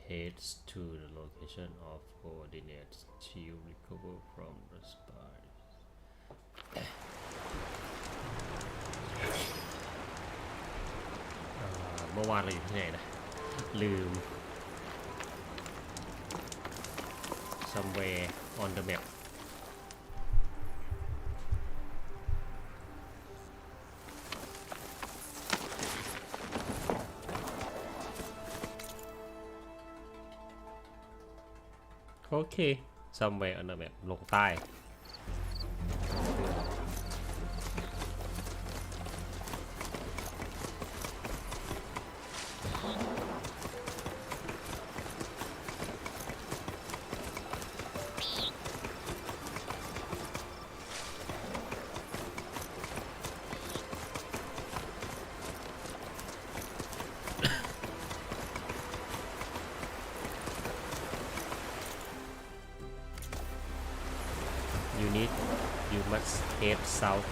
heads to the location of coordinates to recover from the spy เมื่อวานเราอยู่ที่ไหนนะลืม somewhere on the map โอเค somewhere on the map ลงใต้ you must head south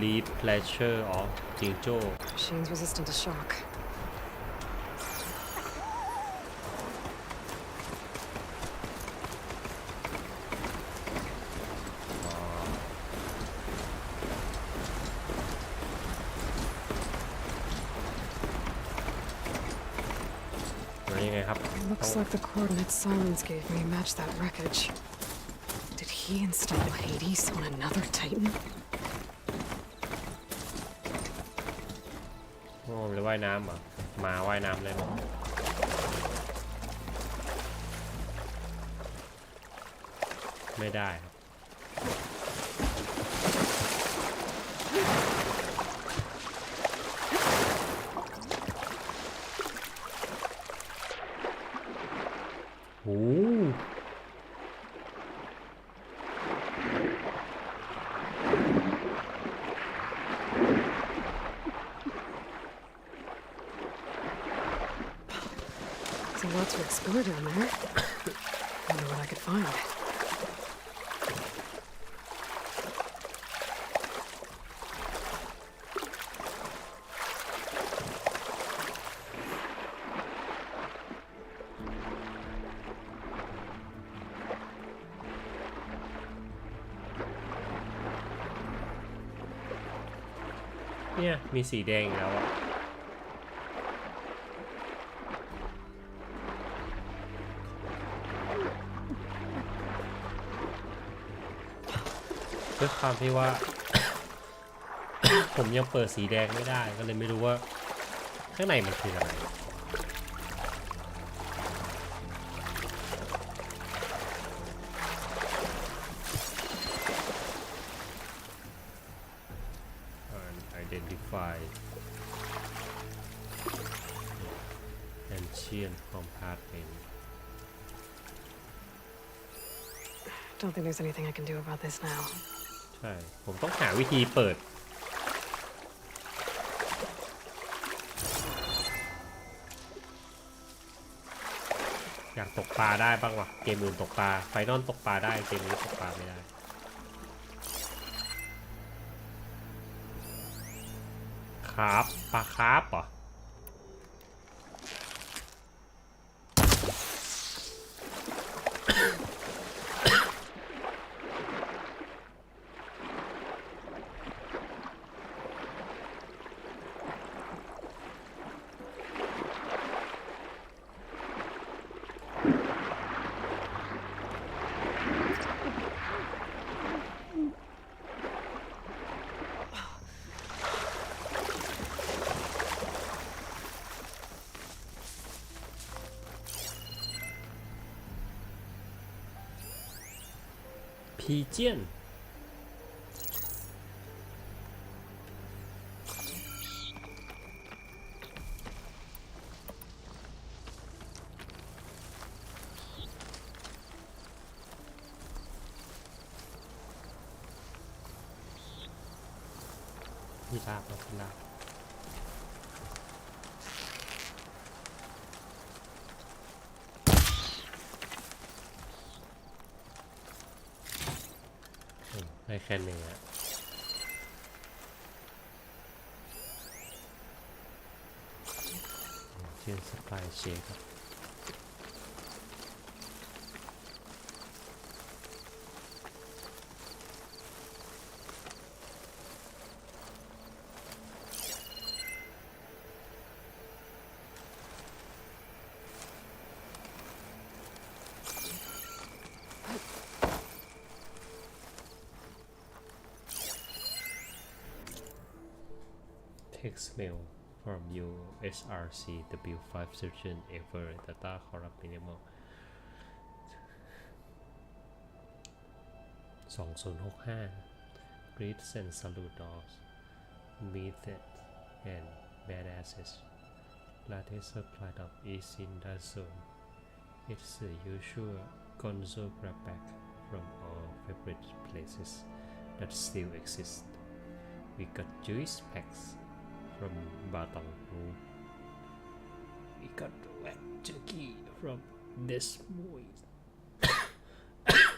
ลีด pleasure of จิงโจ้ Machine's resistant to shock. ยังไงครับ Looks like the coordinates Silence gave me match that wreckage. Did he install Hades on another Titan?โอ้เลยว่ายน้ำเหรอมาว่ายน้ำเลยมั้งไม่ได้โอ้There's a lot to explore down there. Wonder what I could find.เนี่ยมีสีแดงอีกแล้วอะด้วยความที่ว่า ผมยังเปิดสีแดงไม่ได้ก็เลยไม่รู้ว่าข้างในมันคืออะไรidentify ancient compartment Don't think there's anything I can do about this now. ใช่ผมต้องหาวิธีเปิดอยากตกปลาได้บ้างวะเกมอื่นตกปลาไฟนอลตกปลาได้เกมนี้ตกปลาไม่ได้คาร์ฟปลาคาร์ฟเหรอพีเจียน พิราบครับพิราบได้แค่นี้ฮะเชื่อสปายเชคครับtext mail from you SRC W5 surgeon ever data corrupt minimal 2065 greets and salutes meet and badasses latest supply of is in that zone it's the usual gonzo grab back from our favorite places that still exist we got juice packs from Batang Road. We got wet jerky from Des Moines.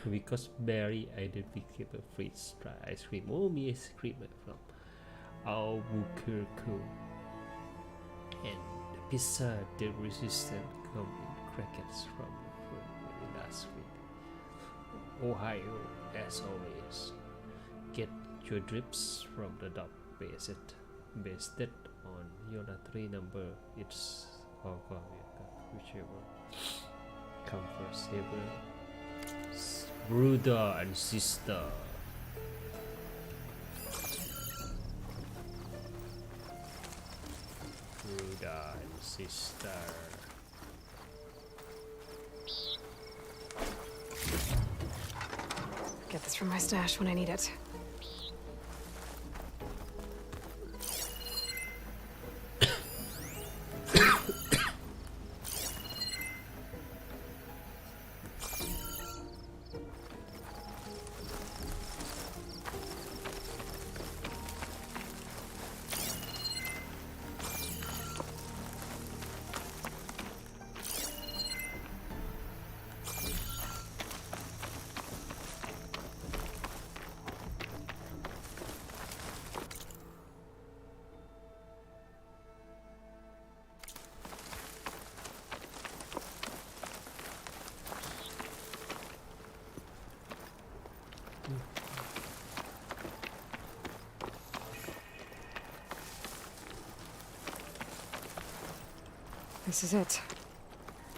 We got berry identifiable freeze dry ice cream. Oh, me ice cream from Albuquerque. And the pizza the resistant come in crackers from last week. Ohio, as always. Get your drips from the dog based on unitary number it's all whichever come first ever brother and sister brother and sister Get this from my stash when I need it. This is it.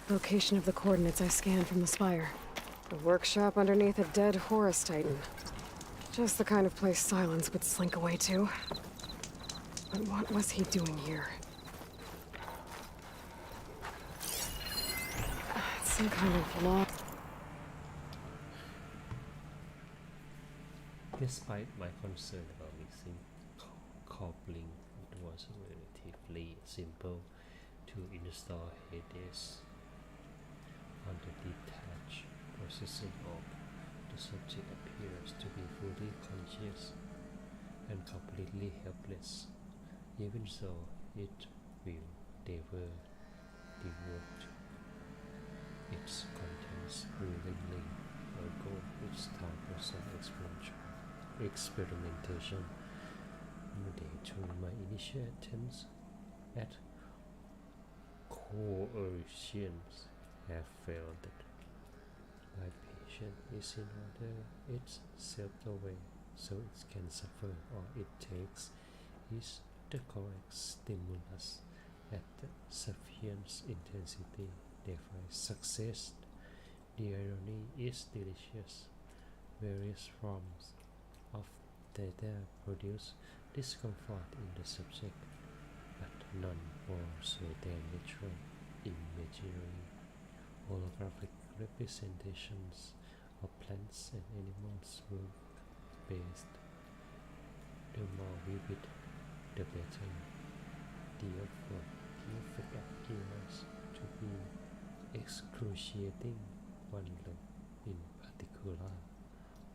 Location of the coordinates I scanned from the spire. A workshop underneath a dead Horus Titan. Just the kind of place Silence would slink away to. But what was he doing here? Some kind of law. Despite my concern about mixing coupling, it was relatively simple to install Hades on the detached processing of the subject appears to be fully conscious and completely helpless, even so it will never devote its contents willingly undergo its time for some experimentation. To my initial attempts at coercions have failed. My patient is in order itself away so it can suffer. All it takes is the correct stimulus at the sufficient intensity. Therefore, success. The irony is delicious. Various forms of data produce discomfort in the subject, but none more so than natural imagery. Holographic representations of plants and animals work best. The more vivid, the better. The effect appears to be excruciating. One look in particular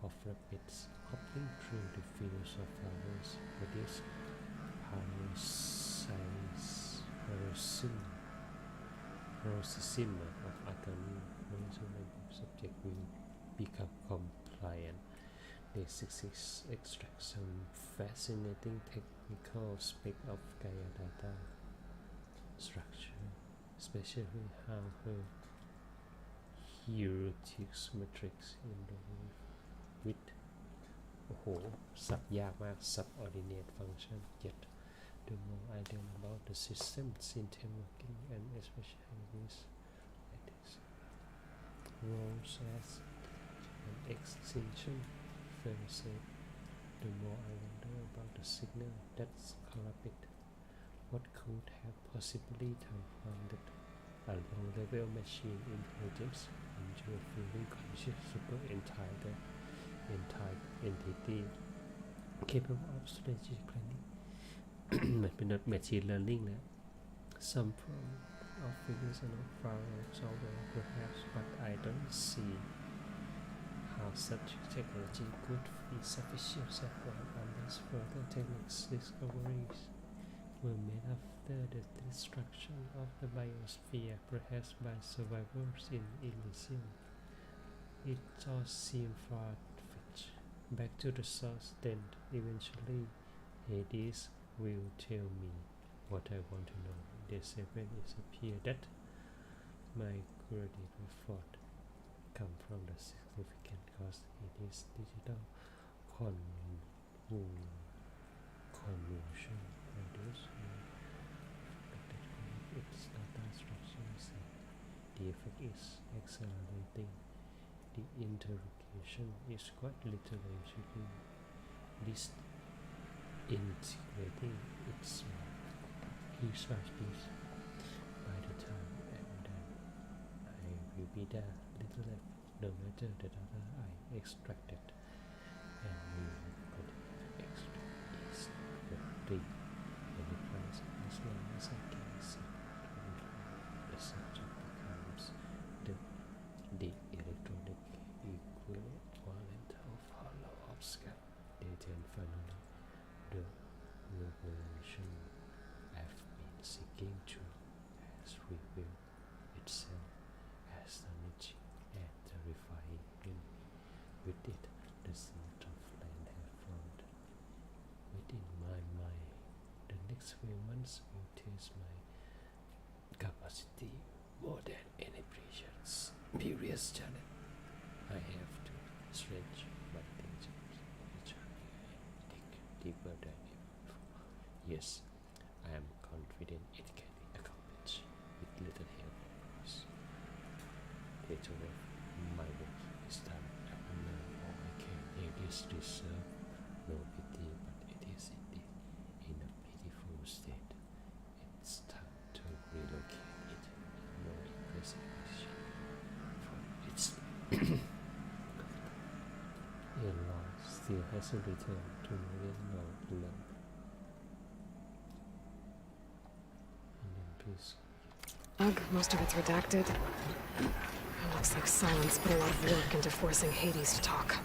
of rabbits hopping through the fields of flowers produced paroxysm of attorney subject will become compliant. They extract some fascinating technical aspect of Gaia data structure, especially how her heuristic matrix in the with โอ้โหสับยากมาก subordinate function yet the more I learn about the system system working and especially this like this roles as an extinction phase the more I wonder about the signal that's corrupted what could have possibly transformed a low-level machine intelligence into a fully conscious super entire entity capable of strategic planning มันเป็น machine learning นะ some form of figures are not far off somewhere perhaps but I don't see how such technology could be sufficient safeguard unless further techniques discoveries were made after the destruction of the biosphere perhaps by survivors in Elysium. It all seems far-fetched. Back to the source, then eventually Hades will tell me what I want to know. The seven is appear that my credit effort come from the significant cost Hades digital convolution produce its data structures. The effect is accelerating. The interrogation is quite literally disintegrating its piece by piece. By the time and then I will be there little left, no matter the data I extracted, and we could extract is the enterprise as long as I can see the subject becomes the electronic equivalent of hollow obscure data and finally the revelation I've been seeking to has revealed itself astonishing and terrifying with it the sense of land have formed within my mind. The next few months will test my capacity more than any previous challenge. I have to stretch my thinking and dig deeper than ever before. Yes, I am confident it can be accomplished with little help of course. Later on, my work is done. I will learn all I can. It is deserved no pity, but it is indeed in a pitiful state. It's time to relocate it in more impressive position from its in-law still hasn't returned to Marian Love. And then please. Most of it's redacted. It looks like Silence put a lot of work into forcing Hades to talk.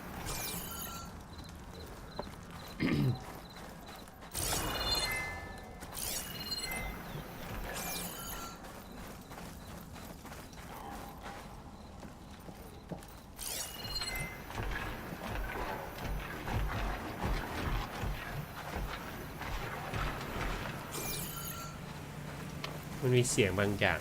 มันมีเสียงบางอย่าง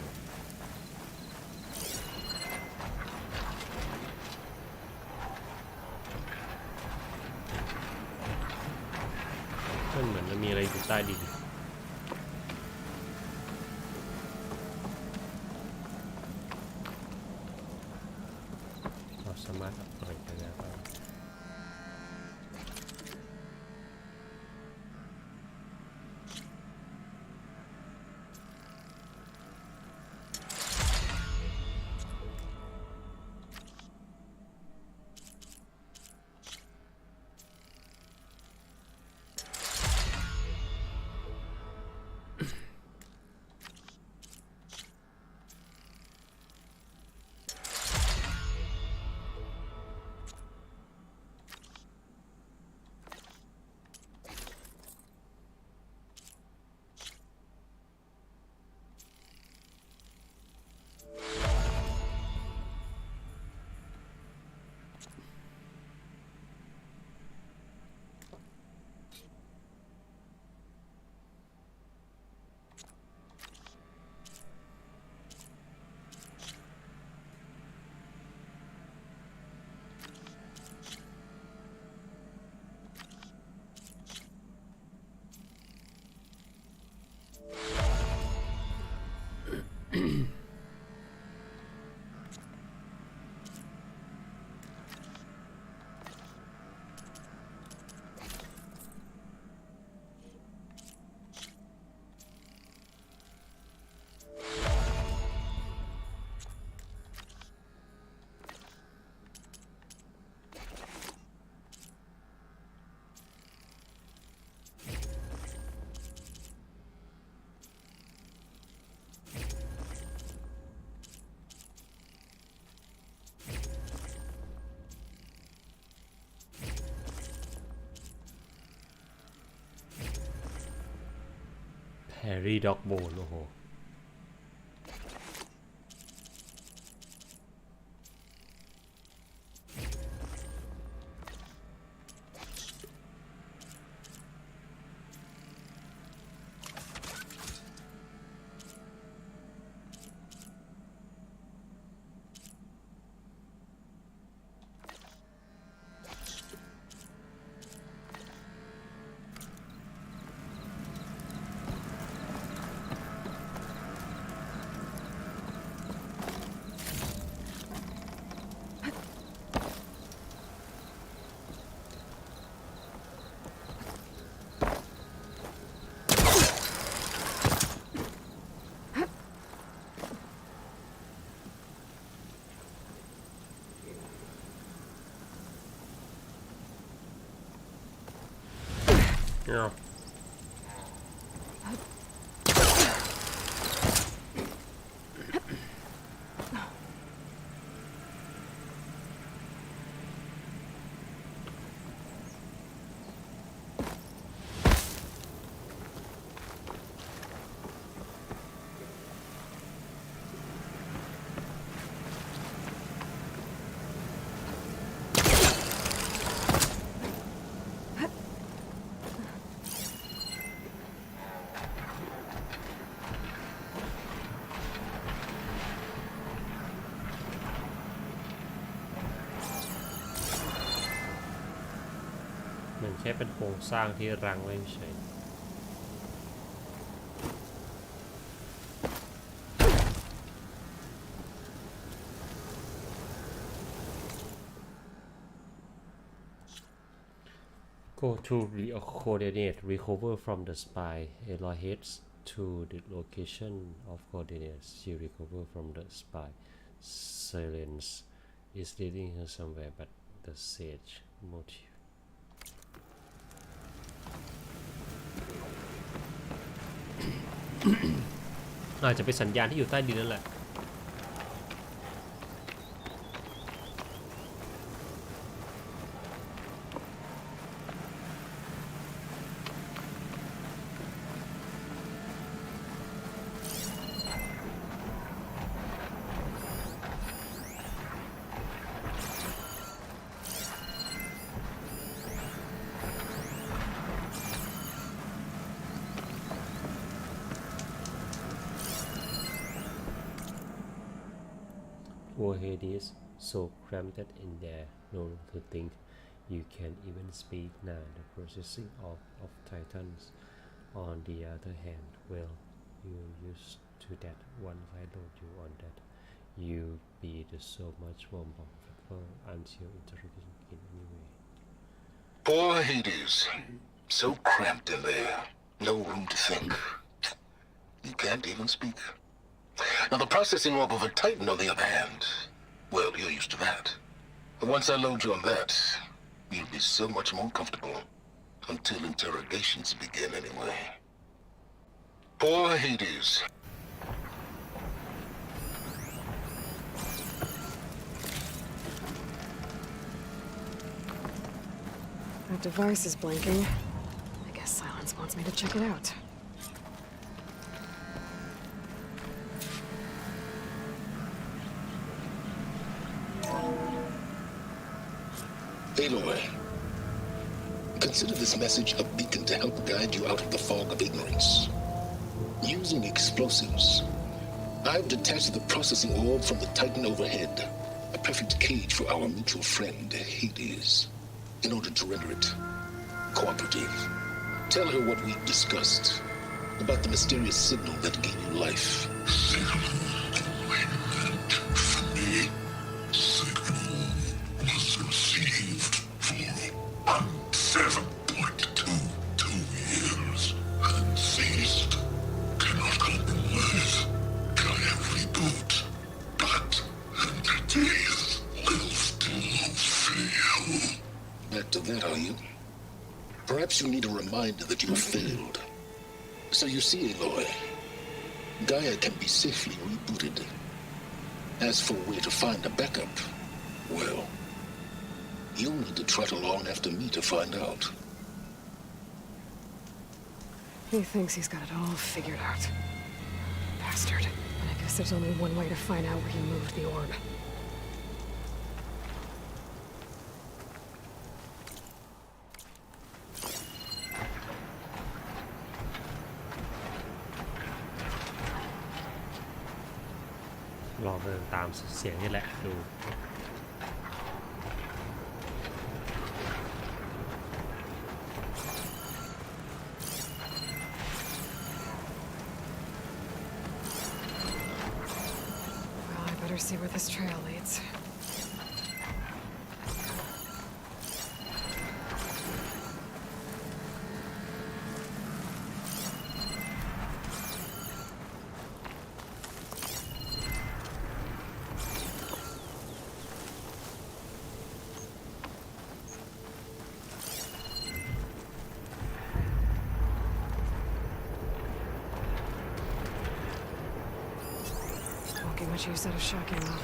มันเหมือนมันมีอะไรอยู่ใต้ดินเราสามารถปล่อยกันแล้ว แฮร์รี่ด็อกโบนโอ้โหมันแค่เป็นโครงสร้างที่รังไว้เฉย Go to coordinate recover from the spy. Aloy heads to the location of coordinates she recover from the spy. Silence is leading her somewhere, but the sage motive. อาจจะเป็นสัญญาณที่อยู่ใต้ดินนั่นแหละ Poor Hades, so cramped in there, no room to think. You can't even speak now. The processing of Titans. On the other hand, well, you're used to that. Once I told you on that, you'll be so much more comfortable until interrogation in anyway. Poor Hades, so cramped in there, no room to think. You can't even speak. Now, the processing orb of a Titan, on the other hand, well, you're used to that. But once I load you on that, you'll be so much more comfortable. Until interrogations begin, anyway. Poor Hades. That device is blinking. I guess Silence wants me to check it out. Aloy, consider this message a beacon to help guide you out of the fog of ignorance. Using explosives, I've detached the processing orb from the Titan overhead, a perfect cage for our mutual friend, Hades, in order to render it cooperative. Tell her what we've discussed about the mysterious signal that gave you life. Back to that, are you? Perhaps you need a reminder that you have failed. So you see, Aloy, Gaia can be safely rebooted. As for where to find a backup, well, you'll need to trot along after me to find out. He thinks he's got it all figured out. Bastard. I guess there's only one way to find out where he moved the orb. ลองเดินตามเสียงนี่แหละดู Well, I better see where this trail leads. Won't get much use out of shock ammo.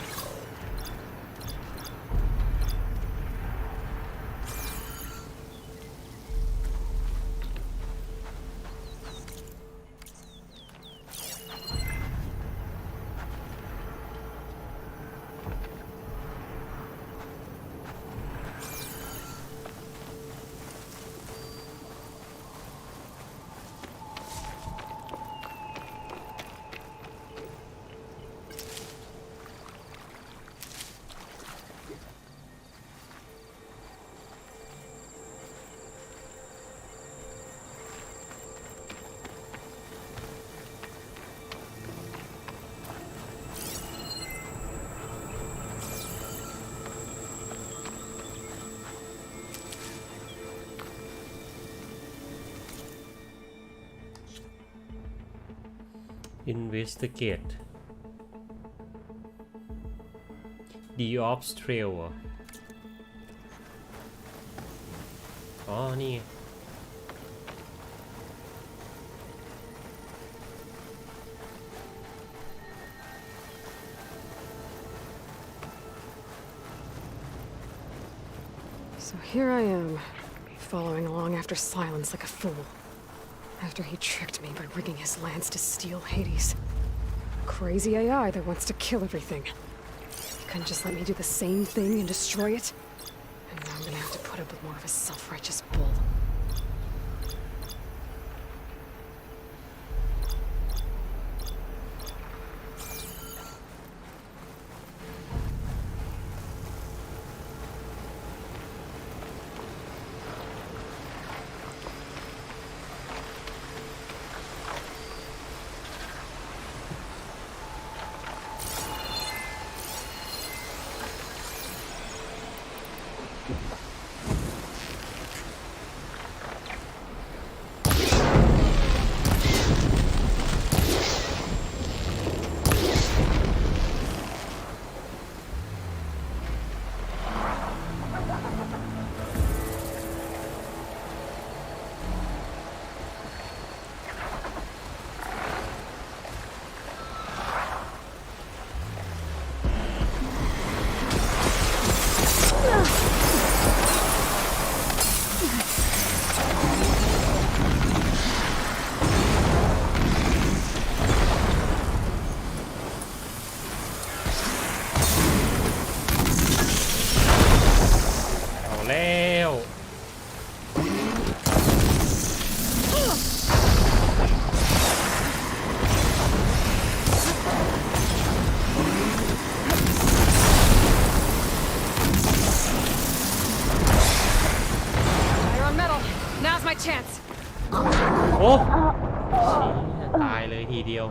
investigate Diops Trail เหรออ๋อนี่ So here I am, following along after Silence like a fool. After he tricked me by rigging his lance to steal Hades. Crazy AI that wants to kill everything. He couldn't just let me do the same thing and destroy it? And now I'm gonna have to put up with more of his self-righteous bull. Chance. โอ้ตายเลยทีเดียว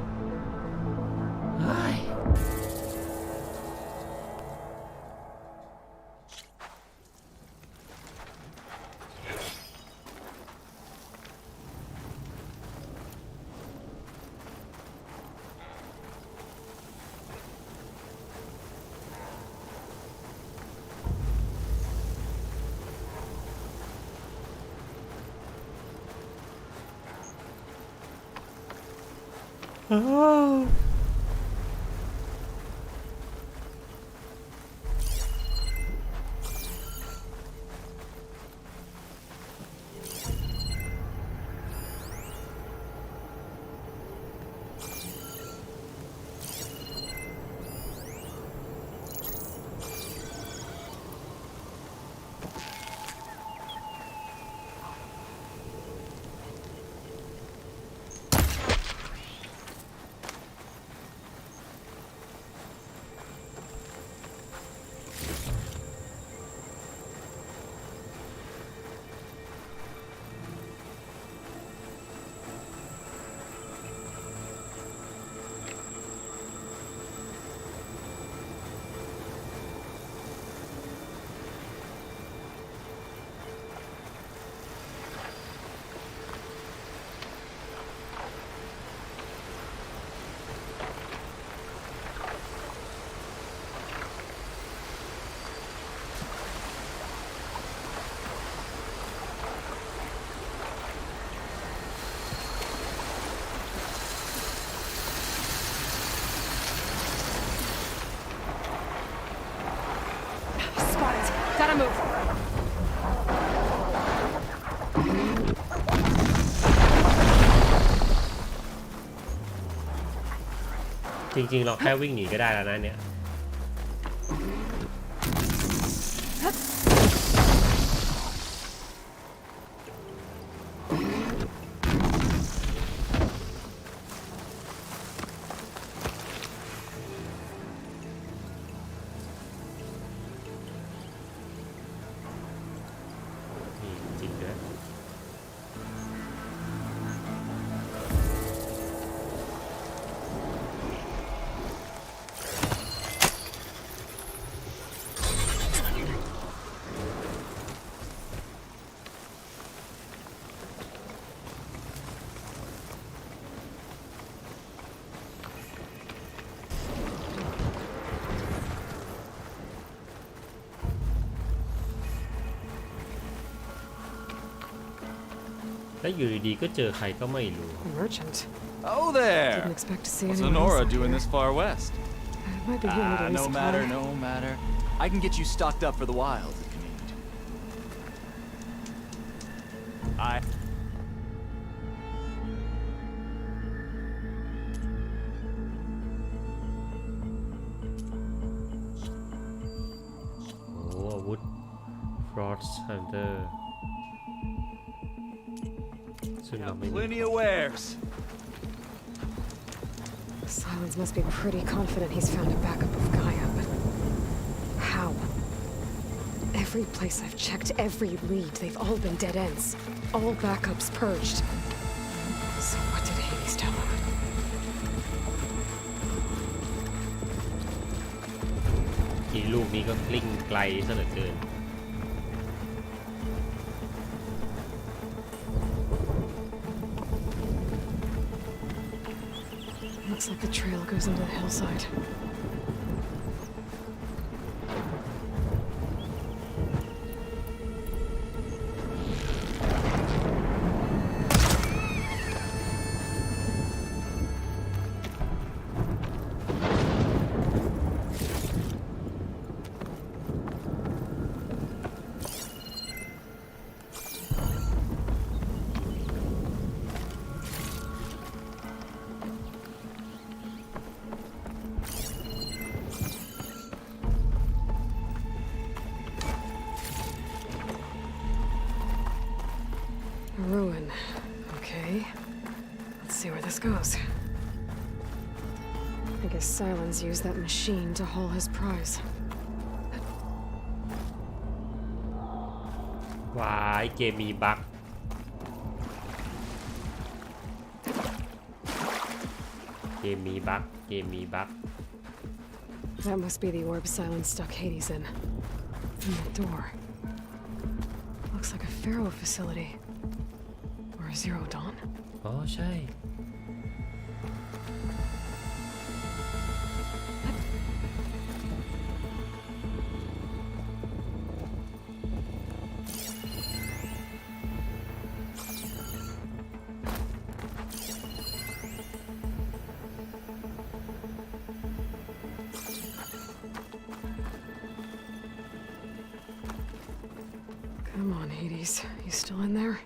gotta move. จริงๆเราแค่วิ่งหนีก็ได้แล้วนะเนี่ยจริงด้วยแล้วอยู่ดีๆก็เจอใครก็ไม่รู้ A merchant. Oh there! Didn't expect to see What's anyone else Lenora out doing here. this far west? It might be here to No matter, no matter. I can get you stocked up for the wild if you need. I. โอ้อาวุธ Frost Hunter ซึ่งเรา Got ไม่มี plenty of wares. Silence must be pretty confident he's found a backup of Gaia, but how? Every place I've checked, every lead, they've all been dead ends. All backups purged. So what did Hades tell him? ทีลูกนี้ก็กลิ้งไกลซะเหลือเกิน Looks like the trail goes into the hillside. A ruin. Okay. Let's see where this goes. I guess Silence used that machine to haul his prize. ว้ายเกมมีบั๊กเกมมีบั๊กเกมมีบั๊ก That must be the orb Silence stuck Hades in. And the door. Looks like a Pharaoh facility. Or a Zero Dawn. อ๋อใช่ Come on, Hades. You still in there?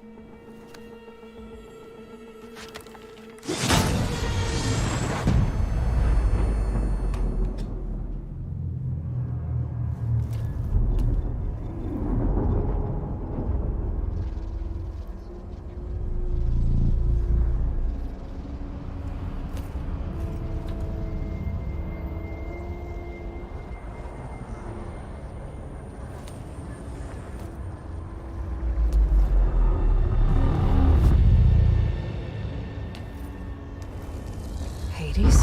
Hades?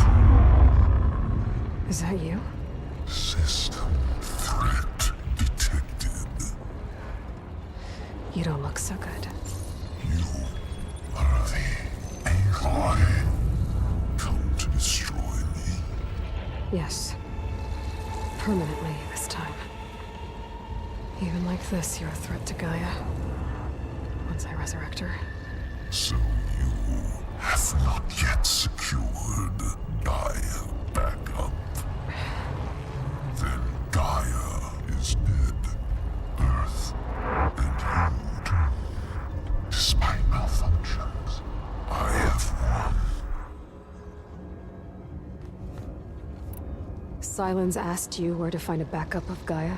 Is that you? System threat detected. You don't look so good. You are the AI come to destroy me. Yes. Permanently this time. Even like this, you're a threat to Gaia. Once I resurrect her. So you have not yet secured Gaia backup. Then Gaia is dead. Silence asked you where to find a backup of Gaia?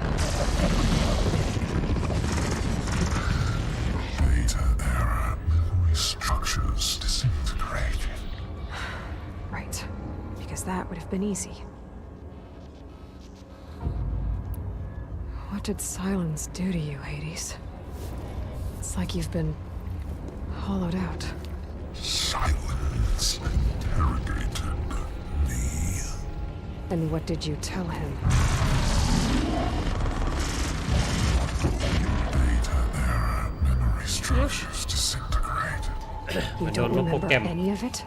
Beta era memory structures disintegrated. Right. Because that would have been easy. What did Silence do to you, Hades? It's like you've been hollowed out. Silence interrogated me. And what did you tell him? Beta era memory structures disintegrated. You don't remember any of it?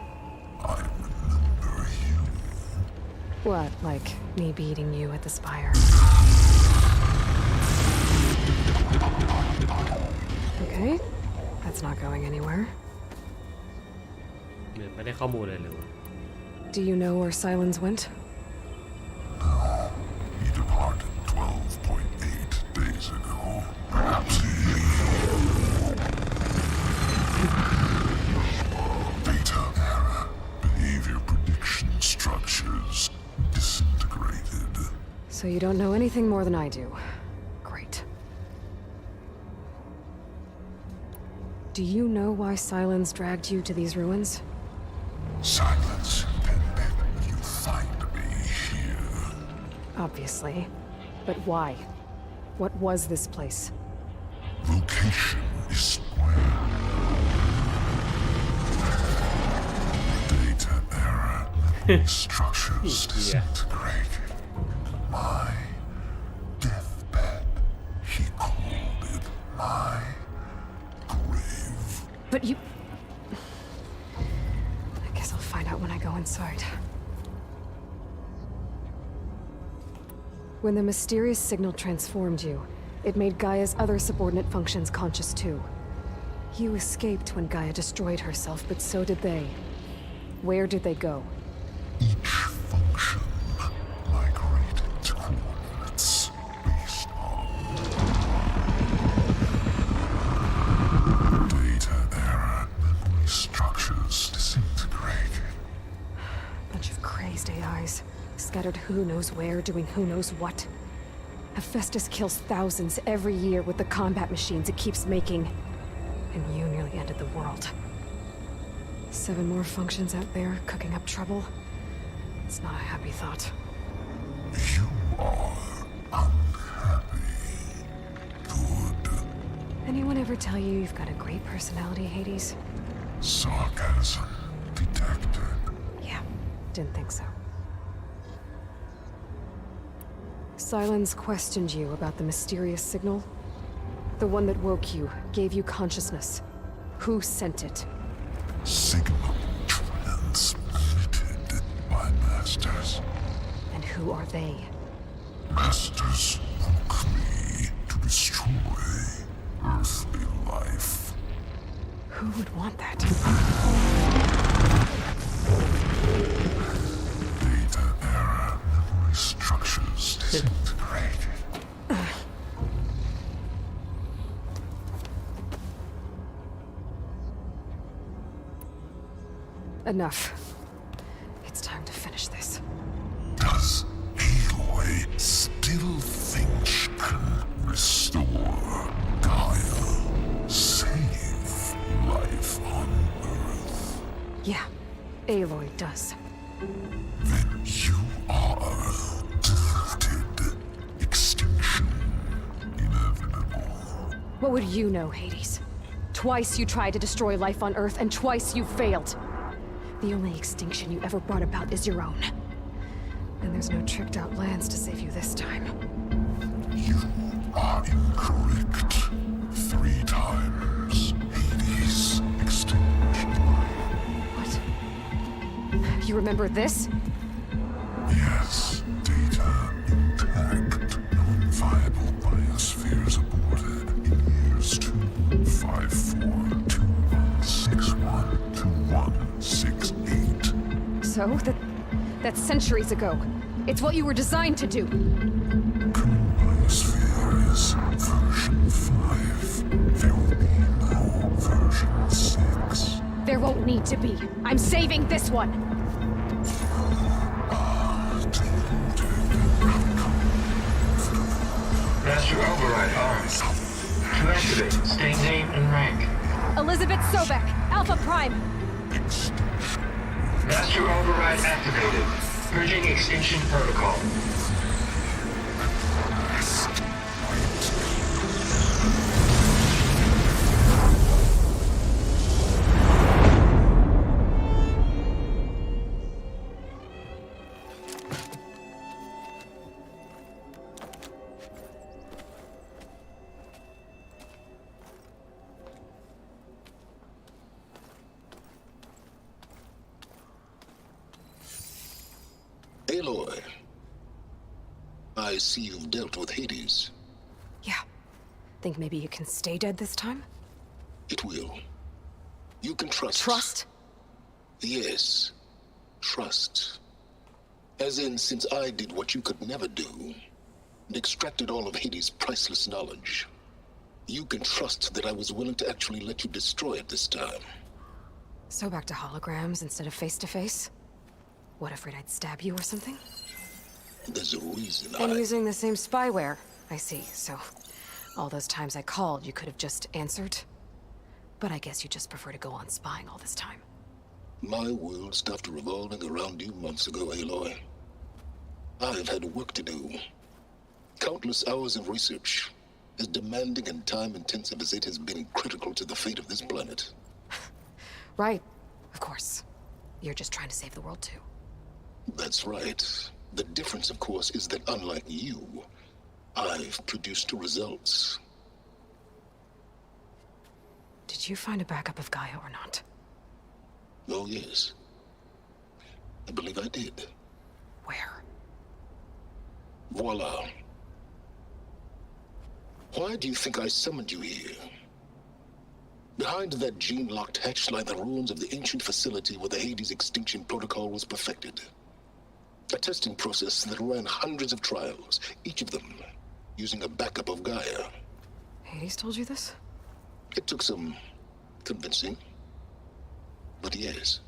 I remember you. What, like me beating you at the spire? Okay, that's not going anywhere. ไม่ได้ข้อมูลเลยหรือวะ Do you know where Silence went? He departed 12.8 days ago. Perhaps Beta era behavior prediction structures disintegrated. So you don't know anything more than I do. Great. Do you know why Silence dragged you to these ruins? Silence intended you find me here. Obviously. But why? What was this place? Location is square. Data era structures disintegrated. My deathbed. He called it my grave. But you... I guess I'll find out when I go inside. When the mysterious signal transformed you, it made Gaia's other subordinate functions conscious too. You escaped when Gaia destroyed herself, but so did they. Where did they go? Each function migrated to coordinates based on data era memory structures disintegrated. Bunch of crazed AIs, scattered who knows where, doing who knows what. Hephaestus kills thousands every year with the combat machines it keeps making. And you nearly ended the world. 7 more functions out there, cooking up trouble. It's not a happy thought. You are unhappy. Good. Anyone ever tell you you've got a great personality, Hades? Sarcasm detected. Yeah, didn't think so. Silence questioned you about the mysterious signal. The one that woke you, gave you consciousness. Who sent it? Signal transmitted by masters. And who are they? Masters woke me to destroy earthly life. Who would want that? Data era memory structures disintegrated. Enough. It's time to finish this. Does Aloy still think she can restore Gaia? Save life on Earth? Yeah, Aloy does. Then you are defeated. Extinction inevitable. What would you know, Hades? Twice you tried to destroy life on Earth, and twice you failed. The only extinction you ever brought about is your own. And there's no tricked-out lands to save you this time. You are incorrect. 3 times Hades extinguished life. What? You remember this? Yes, data intact. Non-viable biospheres aborted in years 25421612168. So, that's centuries ago. It's what you were designed to do. Biosphere is version 5. There will be no version 6. There won't need to be. I'm saving this one. Deluded. Master override armed. To activate, state name and rank. Elizabeth Sobek, Alpha Prime. Master override activated. Purging extinction protocol. Aloy, I see you've dealt with Hades. Yeah. Think maybe you can stay dead this time? It will. You can trust. Trust? Yes. Trust. As in, since I did what you could never do, and extracted all of Hades' priceless knowledge, you can trust that I was willing to actually let you destroy it this time. So back to holograms instead of face-to-face? What, afraid I'd stab you or something? There's a reason And using the same spyware. I see, so all those times I called, you could have just answered? But I guess you just prefer to go on spying all this time. My world stopped revolving around you months ago, Aloy. I've had work to do. Countless hours of research, as demanding and time-intensive as it has been critical to the fate of this planet. Right, of course. You're just trying to save the world too. That's right. The difference, of course, is that unlike you, I've produced results. Did you find a backup of Gaia or not? Oh, yes. I believe I did. Where? Voila. Why do you think I summoned you here? Behind that gene-locked hatch lie the ruins of the ancient facility where the Hades extinction protocol was perfected. A testing process that ran hundreds of trials, each of them using a backup of Gaia. Hades told you this? It took some convincing, but yes.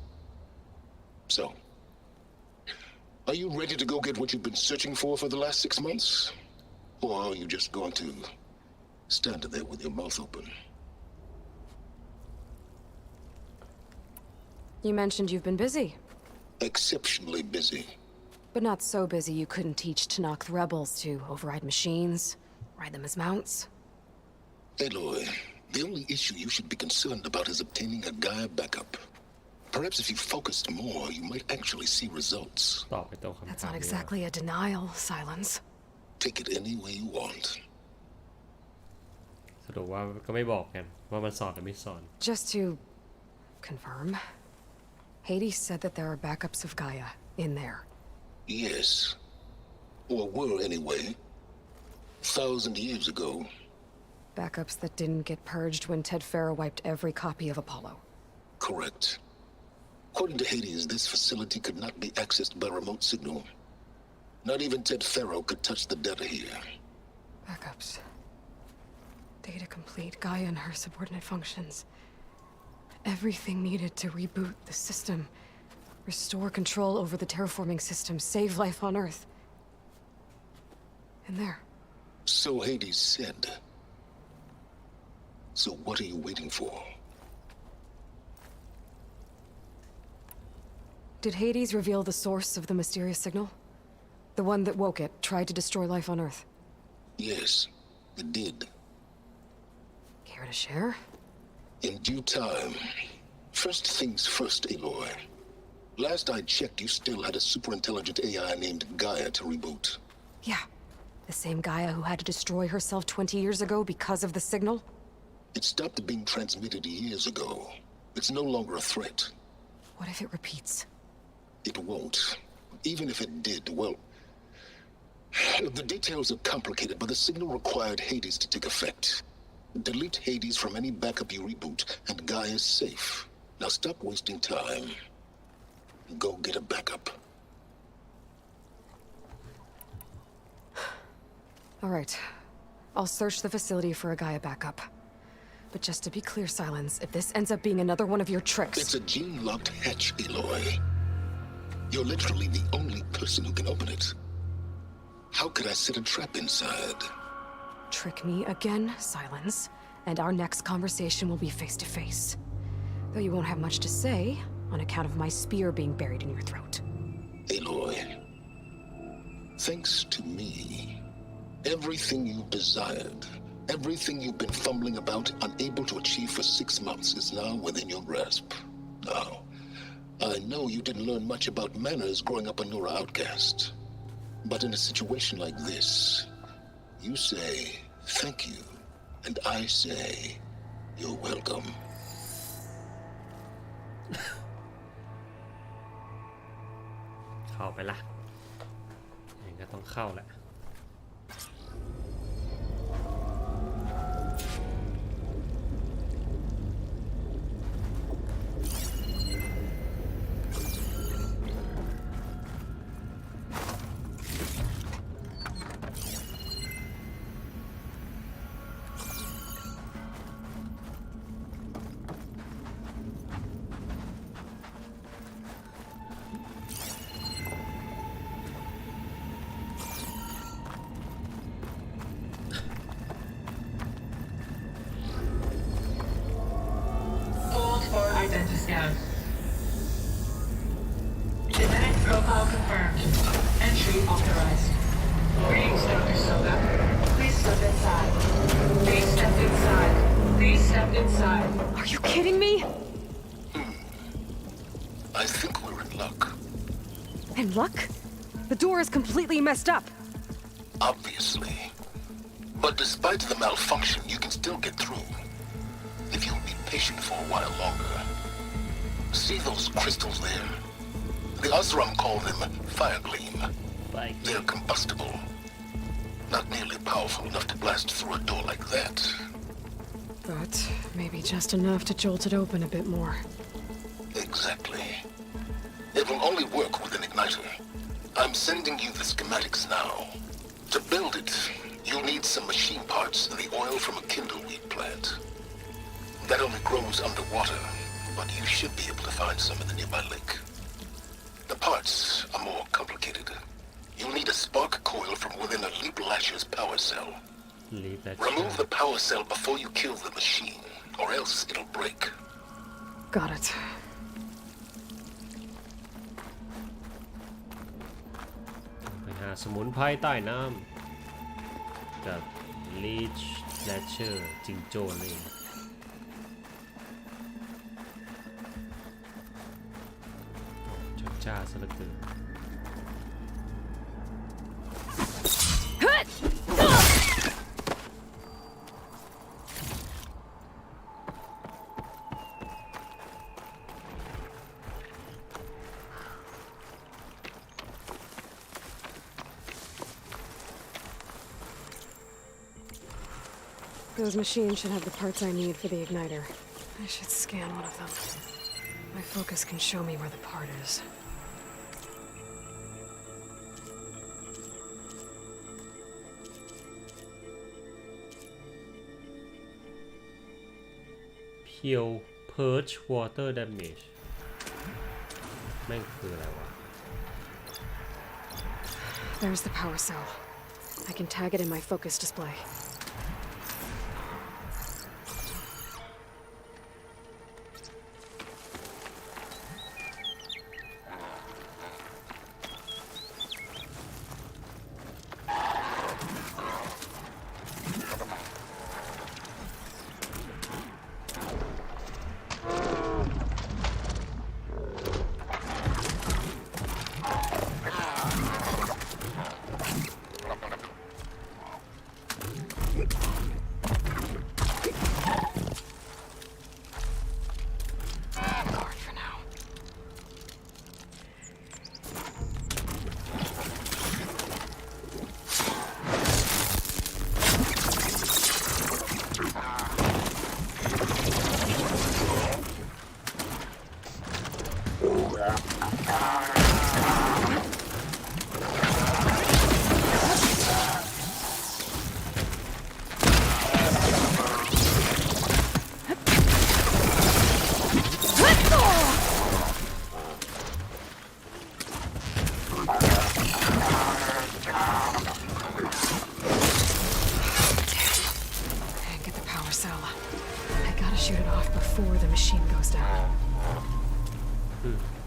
So, are you ready to go get what you've been searching for the last 6 months? Or are you just going to stand there with your mouth open? You mentioned you've been busy. Exceptionally busy. But not so busy you couldn't teach Tanakh the rebels to override machines, ride them as mounts. Aloy, the only issue you should be concerned about is obtaining a Gaia backup. Perhaps if you focused more, you might actually see results. ตอบไปตรงคำถาม That's not exactly a denial, Silence. Take it any way you want. สรุปว่าก็ไม่บอกกันว่ามันสอนหรือไม่สอน Just to confirm, Hades said that there are backups of Gaia in there. Yes. Or were anyway. 1,000 years ago. Backups that didn't get purged when Ted Farrow wiped every copy of Apollo. Correct. According to Hades, this facility could not be accessed by remote signal. Not even Ted Farrow could touch the data here. Backups. Data complete, Gaia and her subordinate functions. Everything needed to reboot the system. Restore control over the terraforming system, save life on Earth. And there. So Hades said. So what are you waiting for? Did Hades reveal the source of the mysterious signal? The one that woke it, tried to destroy life on Earth? Yes, it did. Care to share? In due time. First things first, Aloy. Last I checked, you still had a super-intelligent AI named Gaia to reboot. Yeah. The same Gaia who had to destroy herself 20 years ago because of the signal? It stopped being transmitted years ago. It's no longer a threat. What if it repeats? It won't. Even if it did, well... The details are complicated, but the signal required Hades to take effect. Delete Hades from any backup you reboot, and Gaia's safe. Now stop wasting time. Go get a backup. All right. I'll search the facility for a Gaia backup. But just to be clear, Silence, if this ends up being another one of your tricks... It's a gene-locked hatch, Aloy. You're literally the only person who can open it. How could I set a trap inside? trick me again, Silence, and our next conversation will be face to face. Though you won't have much to say, on account of my spear being buried in your throat. Aloy, thanks to me, everything you desired, everything you've been fumbling about, unable to achieve for 6 months, is now within your grasp. Now, I know you didn't learn much about manners growing up a Nora outcast. But in a situation like this, you say thank you, and I say you're welcome. เข้าไปละยังก็ต้องเข้าแหละ Identiscan. Genetic profile confirmed. Entry authorized. Greetings, Dr. Soga. Please step inside. Please step inside. Please step inside. Are you kidding me? I think we're in luck. In luck? The door is completely messed up. Obviously. But despite the malfunction, you can still get through. If you'll be patient for a while longer. See those crystals there? The Osram call them fire gleam. They're combustible. Not nearly powerful enough to blast through a door like that. But maybe just enough to jolt it open a bit more. Exactly. It will only work with an igniter. I'm sending you the schematics now. To build it, you'll need some machine parts and the oil from a kindleweed plant. That only grows underwater, but you should be able to find some in the nearby lake. The parts are more complicated. You'll need a spark coil from within a Leap Lasher's power cell. Remove the power cell before you kill the machine, or else it'll break. Got it. ไปหาสมุนไพรใต้น้ำกับ Leech Lasher จิงโจ้นี่จ้าซะเหลือเกิน Those machines should have the parts I need for the igniter. I should scan one of them. My focus can show me where the part is. Peel Purge Water Damage แม่งคืออะไรวะ There's the power cell. I can tag it in my focus display.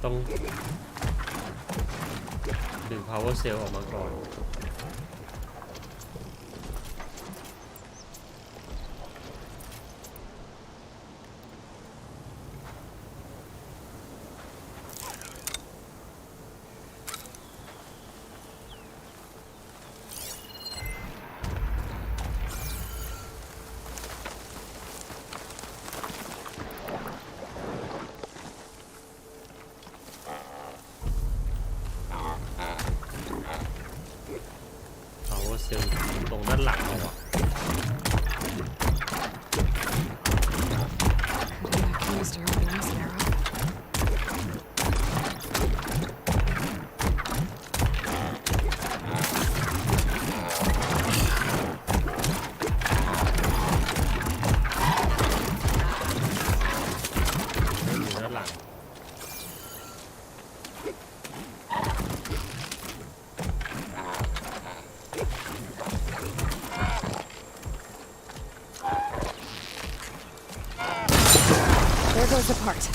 ต้องดึง power cell ออกมาก่อนตรงด้านหลังเราอะ Used to open this arrow. อยู่ด้านหลัง There goes the part.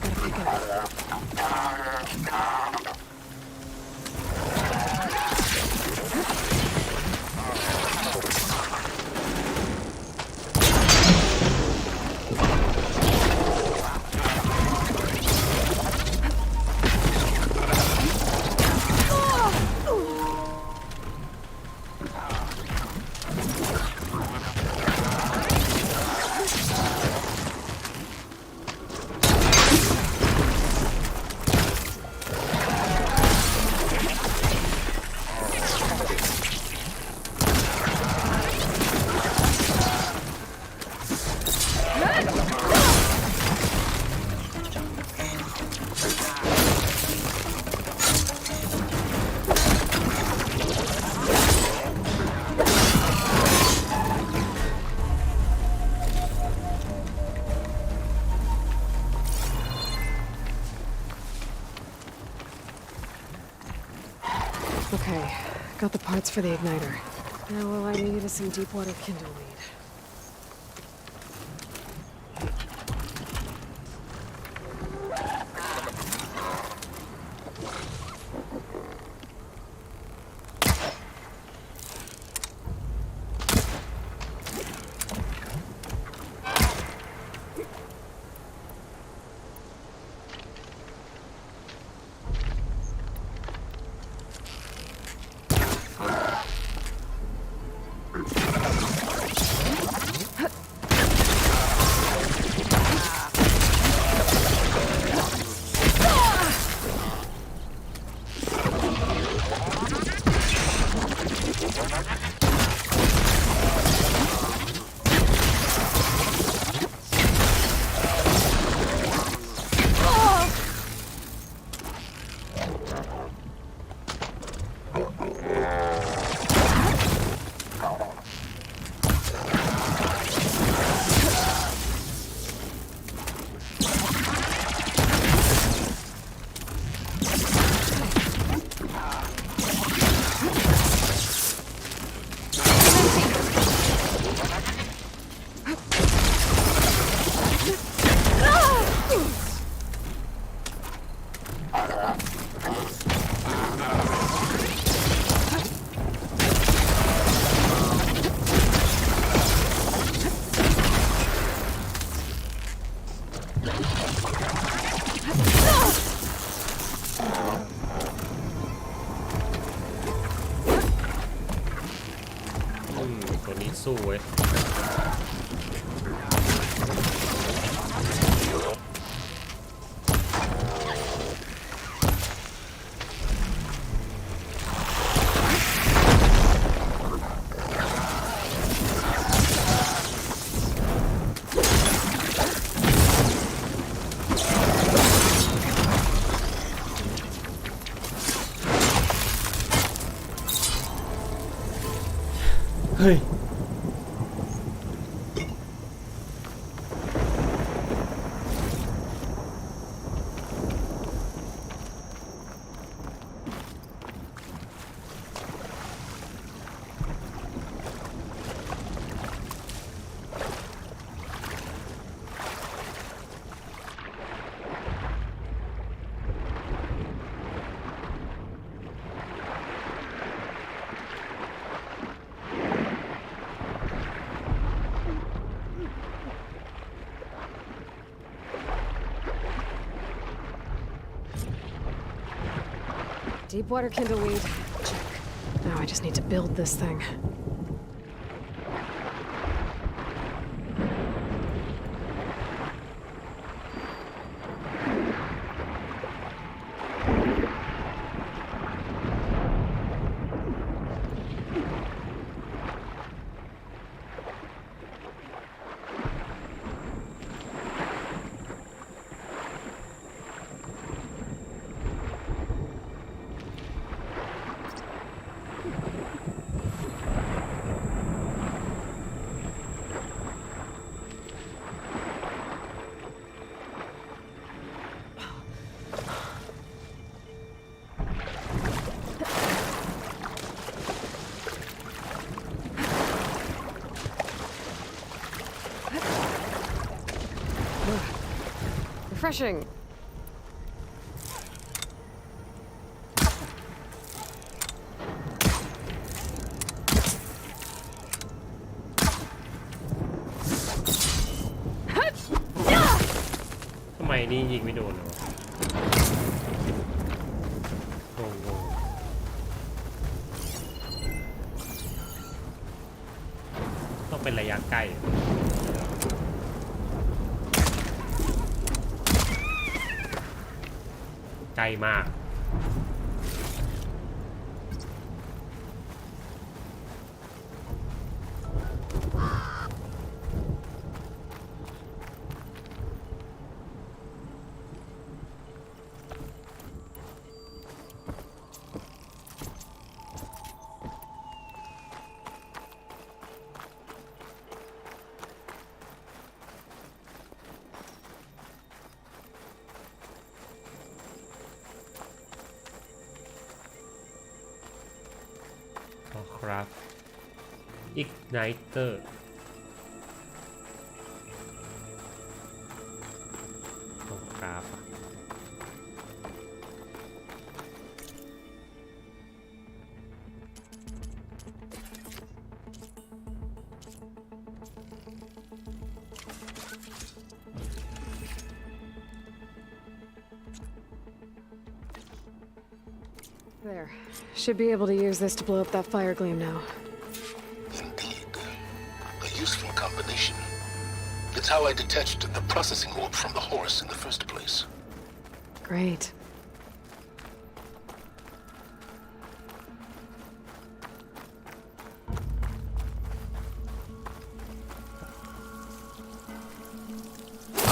Gotta pick it up. Okay, got the parts for the igniter. Now all I need is some deep water kindle weed.ตัวนี้สู้เว้ยเฮ้ย Deep water kindleweed. Check. Now I just need to build this thing. Refreshing. ทำไมนี่ยิงไม่โดนเลยวะโอ้โหต้องเป็นระยะใกล้ใกล้มาก ครับ Igniter ต้องครับThere. Should be able to use this to blow up that fire gleam now. Indeed. A useful combination. It's how I detached the processing orb from the Horus in the first place. Great.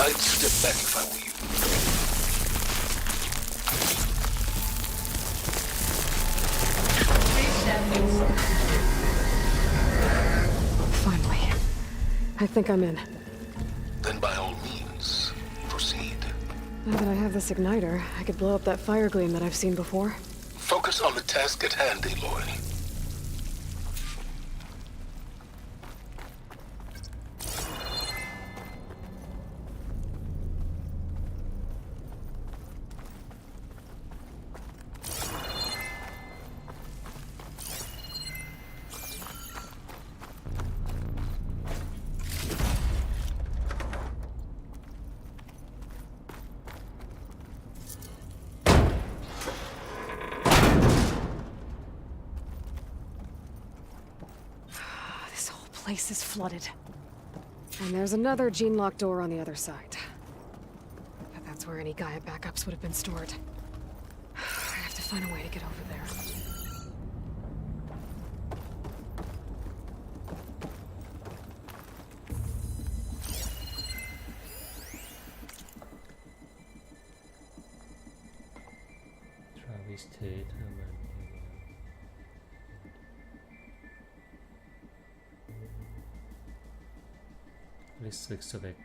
I'd step back if I were you. Finally. I think I'm in. Then by all means, proceed. Now that I have this igniter, I could blow up that fire gleam that I've seen before. Focus on the task at hand, Aloy. Place is flooded. And there's another gene-locked door on the other side. But that's where any Gaia backups would have been stored. I have to find a way to get over there. Travis Tate มัน Research Select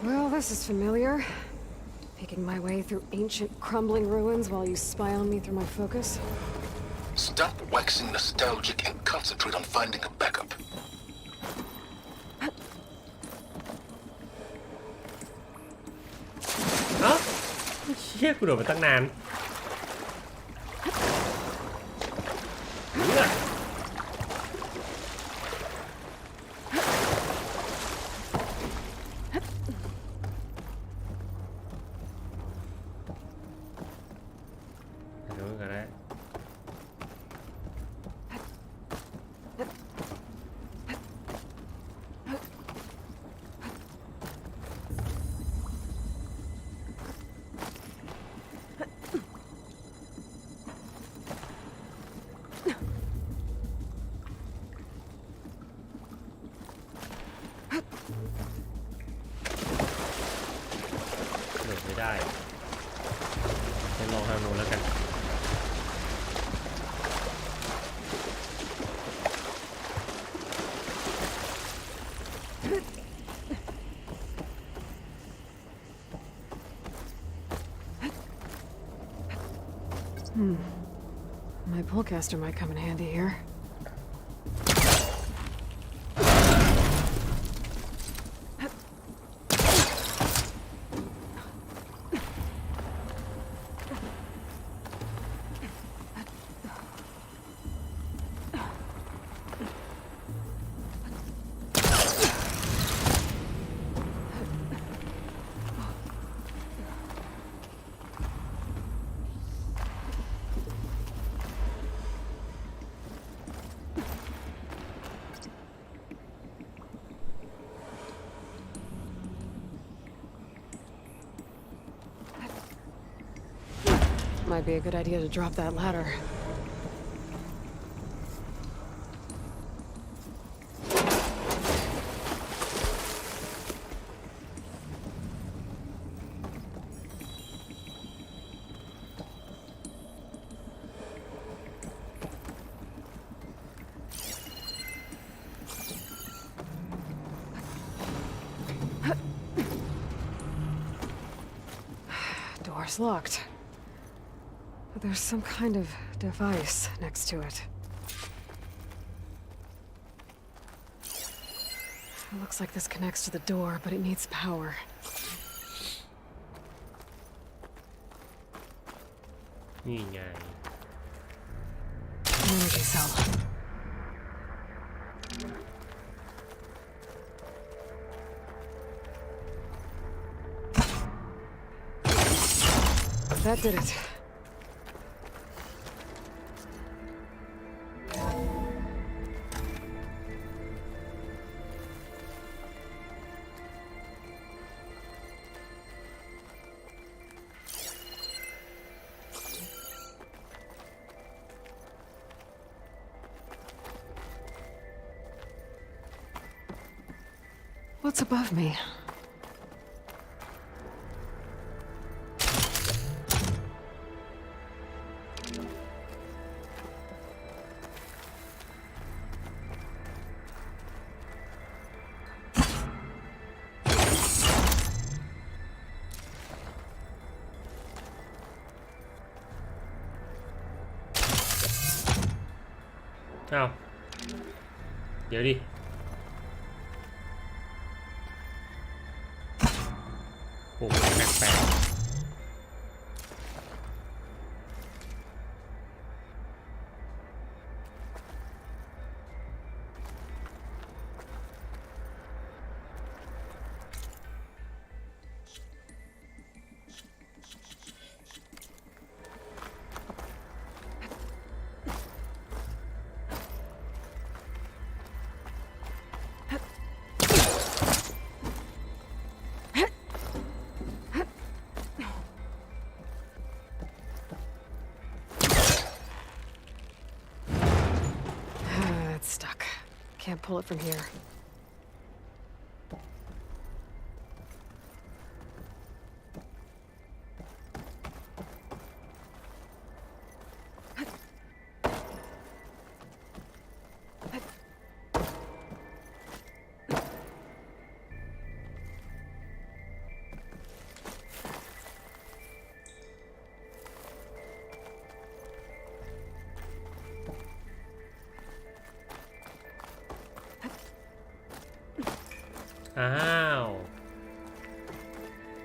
Well, this is familiar. Making my way through ancient, crumbling ruins while you spy on me through my focus. Stop waxing nostalgic and concentrate on finding a backup. เอ้าเชี่ยกูโดดมาตั้งนานเลือดดูกันได้โดดไม่ได้จะลองทางโน้นแล้วกันMy pullcaster might come in handy here. Might be a good idea to drop that ladder. Door's locked. But there's some kind of device next to it. It looks like this connects to the door, but it needs power. Energy cell. That did it. What's above me? Nào. เดี๋ยวดิโอ้แปลกIt's stuck. Can't pull it from here. ว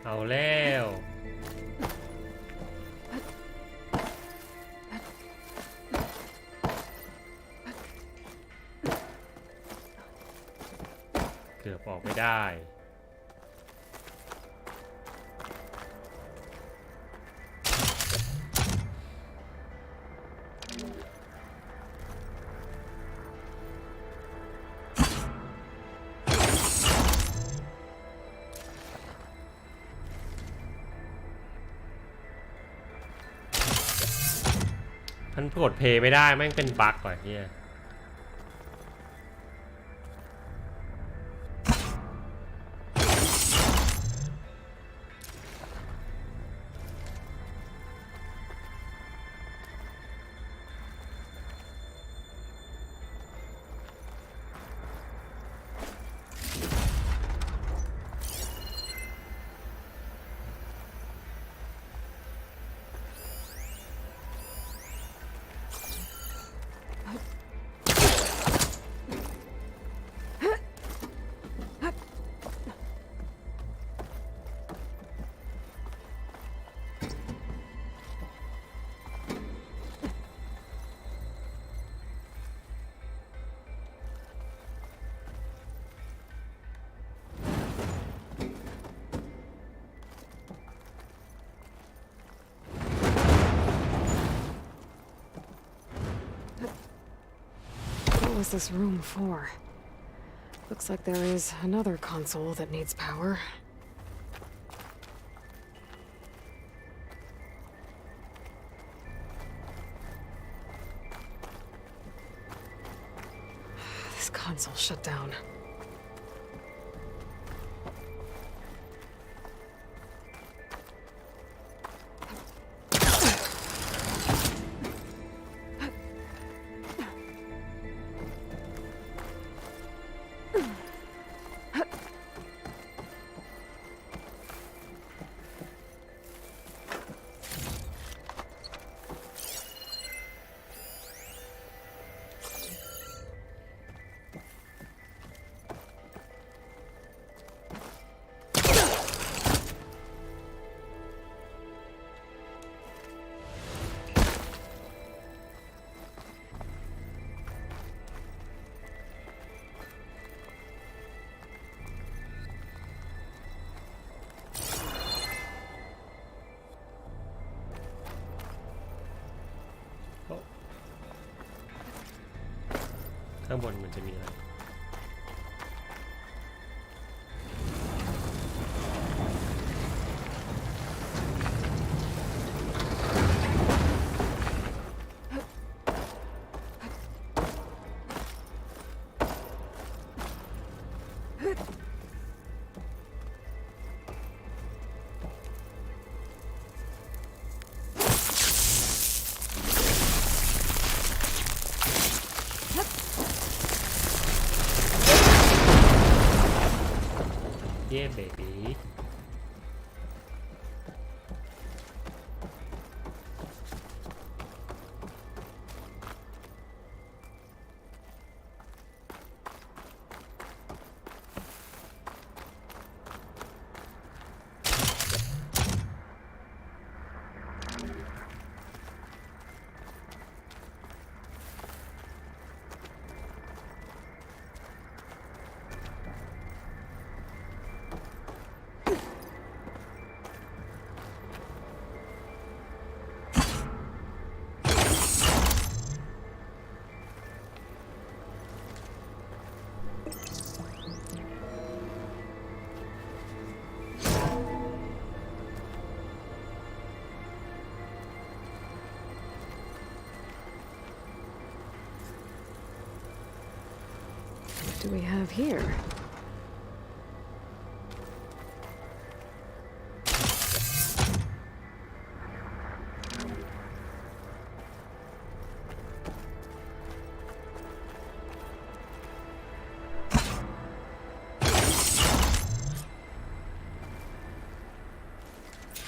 เอาแล้วเกือบออกไม่ได้มันกดเพย์ไม่ได้แม่งเป็นบั๊กว่ะเฮียWhat was this room for? Looks like there is another console that needs power. This console shut down.ข้างบนมันจะมีอะไรYeah, baby. What do we have here?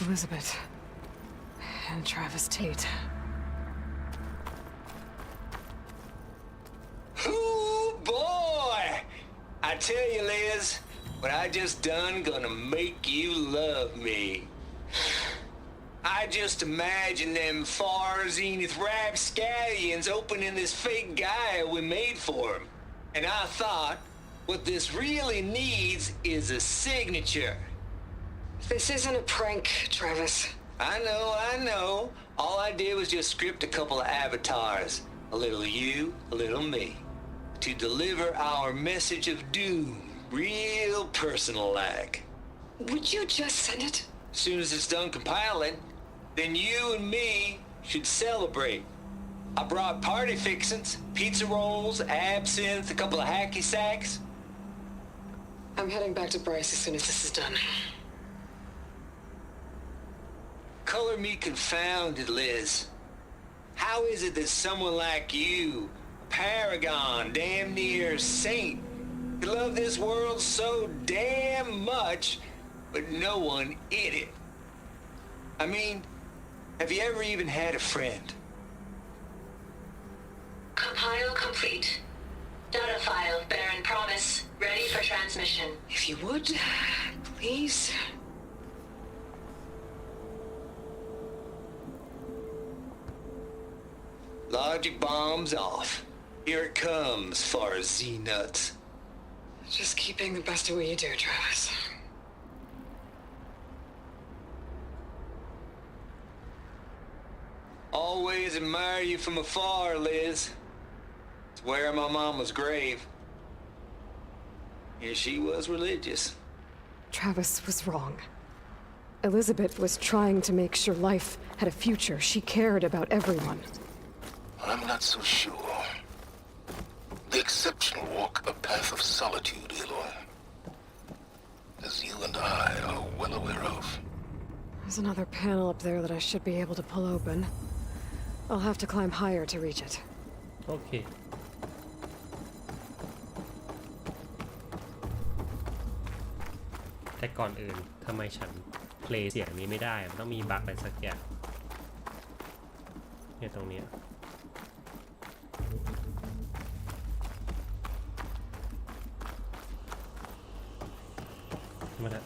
Elizabeth and Travis Tate. Ooh, boy! I tell you, Liz, what I just done gonna make you love me. I just imagine them far zenith rapscallions opening this fake Gaia we made for him. And I thought, what this really needs is a signature. This isn't a prank, Travis. I know. All I did was just script a couple of avatars. A little you, a little me. To deliver our message of doom, real personal-like. Would you just send it? As soon as it's done compiling, then you and me should celebrate. I brought party fixins, pizza rolls, absinthe, a couple of hacky sacks. I'm heading back to Bryce as soon as this is done. Color me confounded, Liz. How is it that someone like you, a paragon, damn near saint, could love this world so damn much, but no one in it? I mean, have you ever even had a friend? Compile complete. Data file, Baron Promise, ready for transmission. If you would, please. Logic bombs off. Here it comes, far as Z-nuts. Just keep being the best at what you do, Travis. Always admire you from afar, Liz. It's where my mama's grave. Here she was religious. Travis was wrong. Elizabeth was trying to make sure life had a future. She cared about everyone. I'm not so sure. The exceptional walk a path of solitude, Aloy. As you and I are well aware of. There's another panel up there that I should be able to pull open. I'll have to climb higher to reach it. โอเคแต่ก่อนอื่นทำไมฉันเพลย์เสียงนี้ไม่ได้มันต้องมีบั๊กอะไรสักอย่างเนี่ยตรงเนี้ยมาละ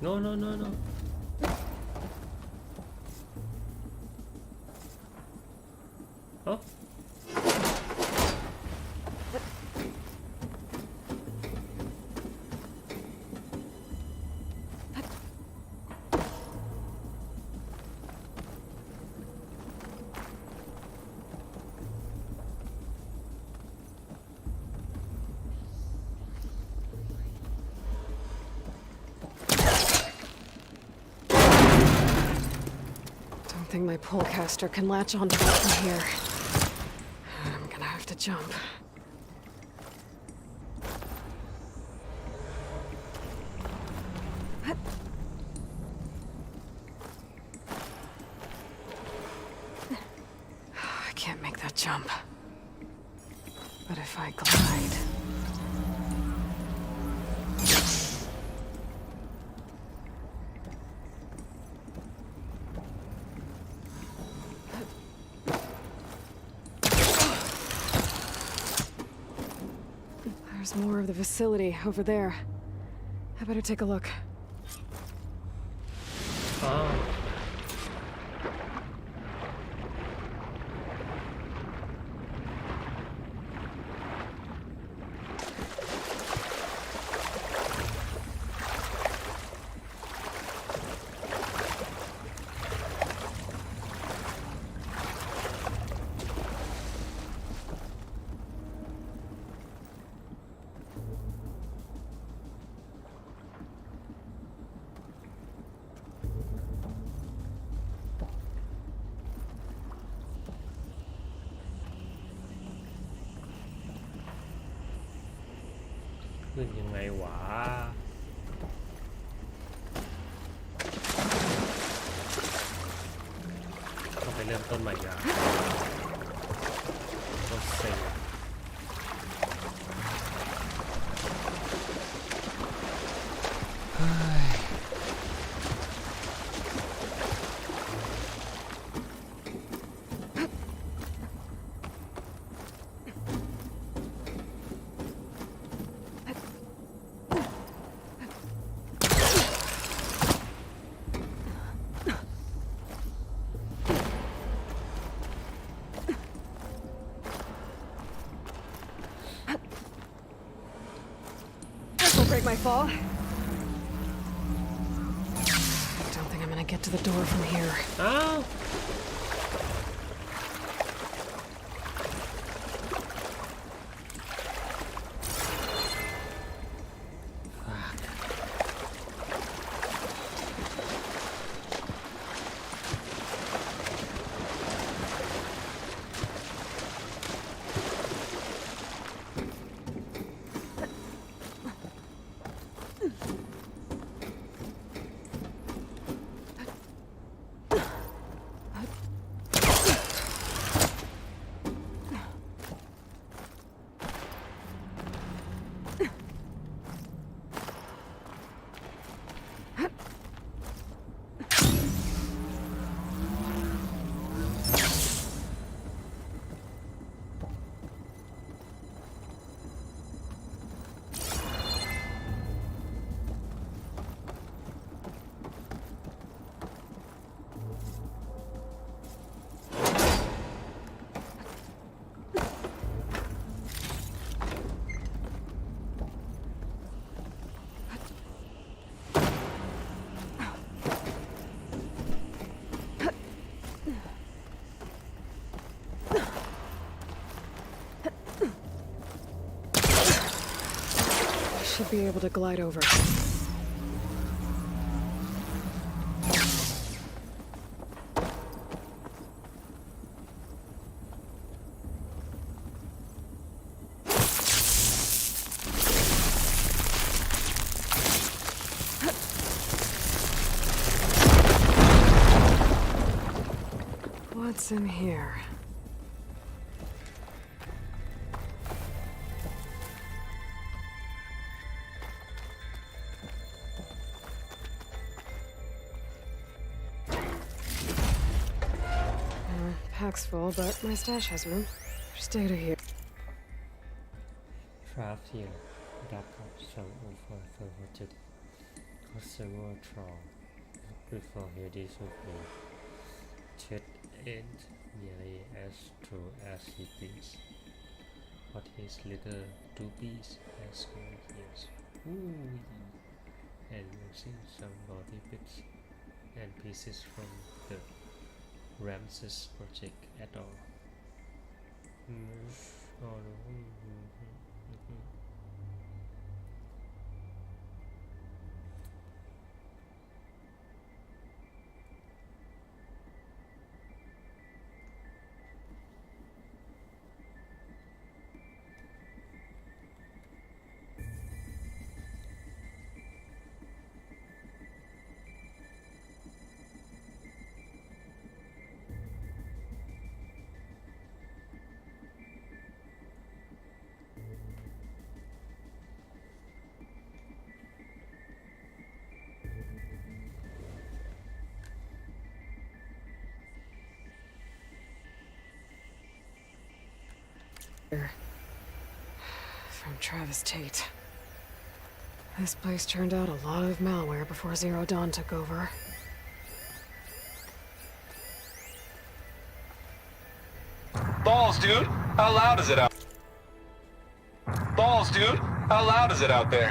no no no no oh I think my polecaster can latch onto it from here. I'm gonna have to jump. I can't make that jump. But if I glide... There's more of the facility over there. I better take a look. อ๋อ ขึ้นยังไงวะต้องไปเริ่มต้นใหม่ยาต้นเซ็ง break my fall. I don't think I'm gonna get to the door from here. อ้าว Should be able to glide over. What's in here? Pack's full, but my stash has room. Just data here. Craft here. Backup some over forwarded. Customer trial. Before Hades of me. Chet and nearly as true as he thinks. But his little doobies has gone years. Ooh. And using some body bits and pieces from the Ramses project at all. From Travis Tate. This place turned out a lot of malware before Zero Dawn took over. Balls, dude! How loud is it out? Balls, dude! How loud is it out there?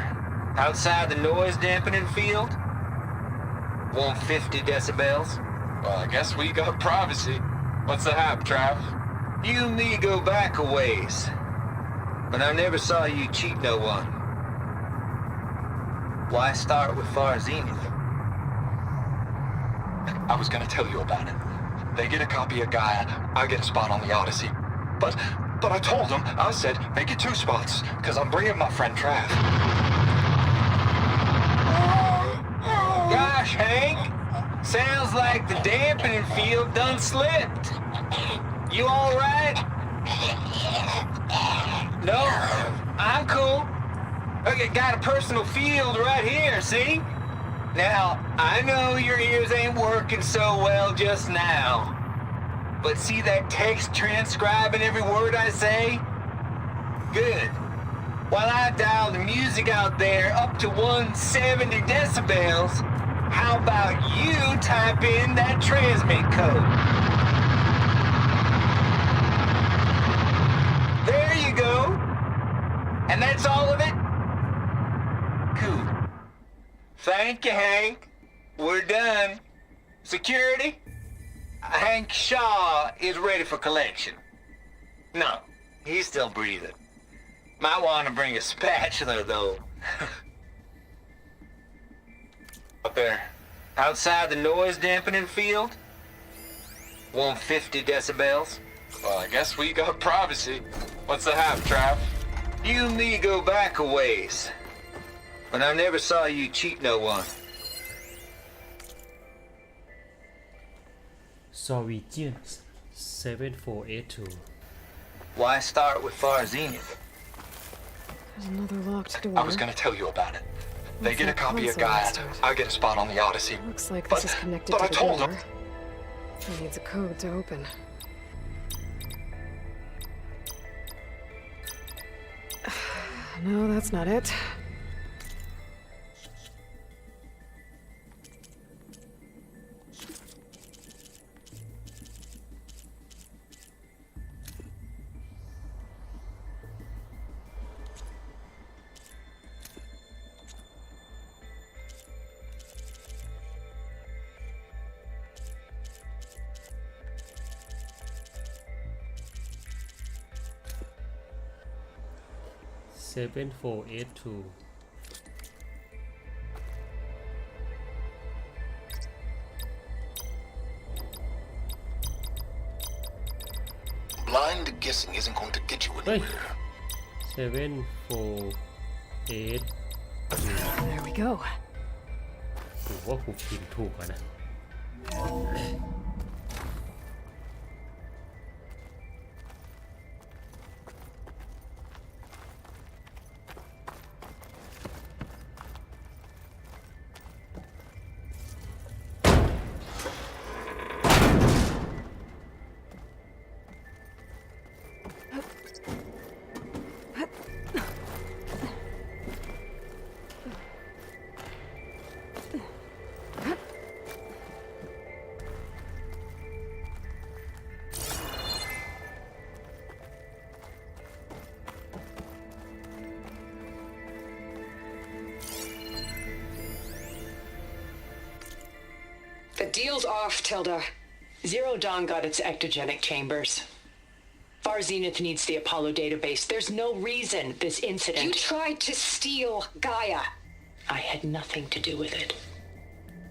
Outside the noise dampening field? 150 decibels? Well, I guess we got privacy. What's the hap, Trav? You and me go back a ways. But I never saw you cheat no one. Why start with Far Zenith? I was gonna tell you about it. They get a copy of Gaia, I get a spot on the Odyssey. But I told them, I said, make it 2 spots, because I'm bringing my friend Trav. Gosh, Hank! Sounds like the dampening field done slipped. You all right? No, I'm cool. Okay, got a personal field right here, see? Now, I know your ears ain't working so well just now. But see that text transcribing every word I say? Good. While I dial the music out there up to 170 decibels, how about you type in that transmit code? There you go. And that's all of it? Thank you, Hank. We're done. Security? Hank Shaw is ready for collection. No, he's still breathing. Might want to bring a spatula, though. Up there. Outside the noise dampening field? 150 decibels? Well, I guess we got privacy. What's the half, Trav? You and me go back a ways. But I never saw you cheat no one. Norwegian 7482 Why start with Far Zenith? There's another locked door. I was gonna tell you about it. They What's get a that copy of console Gaia. restart? I get a spot on the Odyssey. Looks like But- this is connected but to I the told door. him. It needs a code to open. No, that's not it. Seven 482 Blind guessing isn't going to get you เฮ้ย anywhere. 748 There we go. ถือว่ากูพิมพ์ถูกอะนะ The deal's off, Tilda. Zero Dawn got its ectogenic chambers. Far Zenith needs the Apollo database. There's no reason this incident... You tried to steal Gaia. I had nothing to do with it.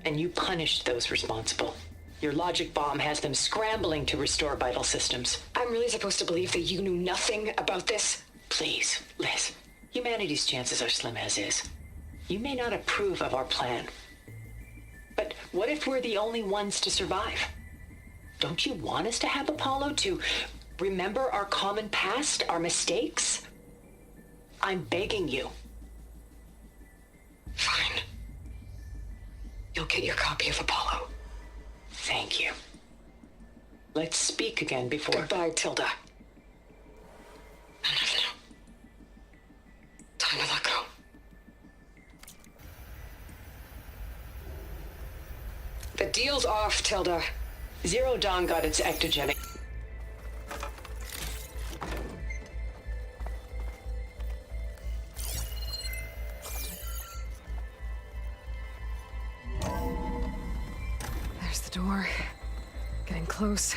And you punished those responsible. Your logic bomb has them scrambling to restore vital systems. I'm really supposed to believe that you knew nothing about this? Please, Liz. Humanity's chances are slim as is. You may not approve of our plan. But what if we're the only ones to survive? Don't you want us to have Apollo to remember our common past, our mistakes? I'm begging you. Fine. You'll get your copy of Apollo. Thank you. Let's speak again before... Goodbye, Tilda. Time to let go. The deal's off, Tilda. Zero Dawn got its ectogenic... There's the door. Getting close.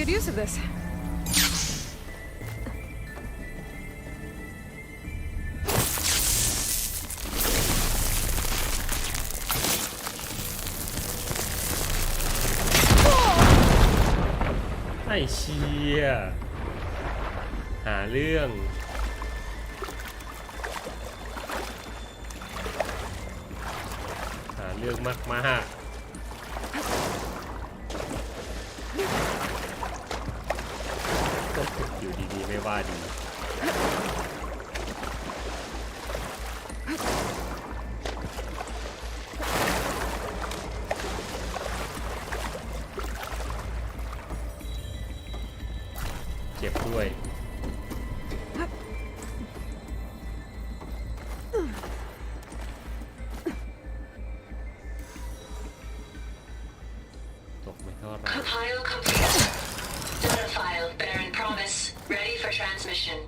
good use of this. ไอ้เชี่ยหาเรื่องมากๆอยู่ดีๆไม่ว่าดีเจ็บด้วยตกไม่เท่าไหร่ Compile complete. Data file bearing promise. Ready for transmission.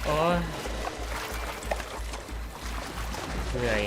โอ้ยเหนื่อย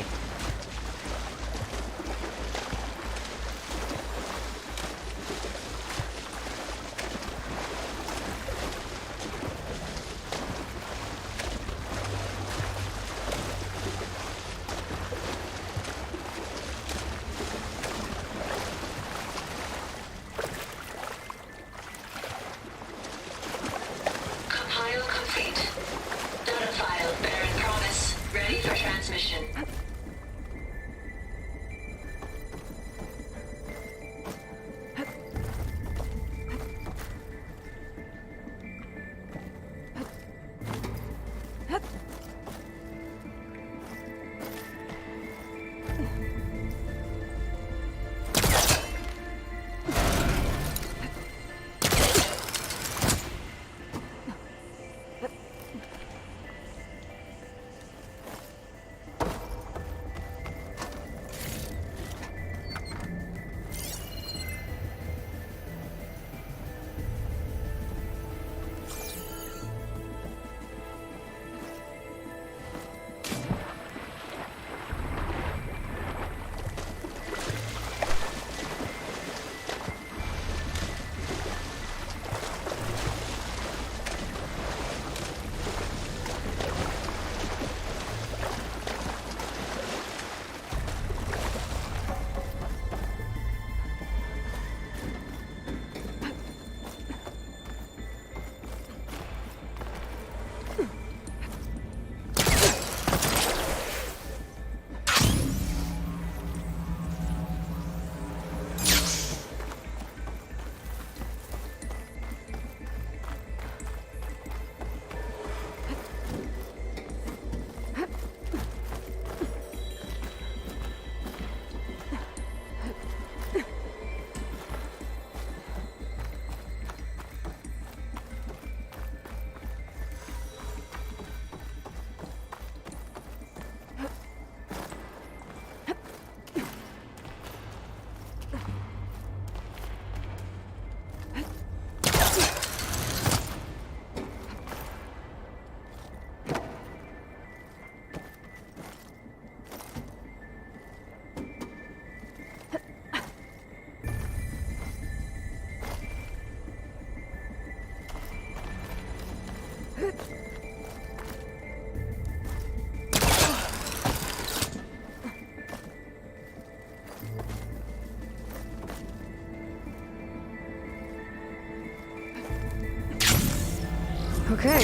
Okay,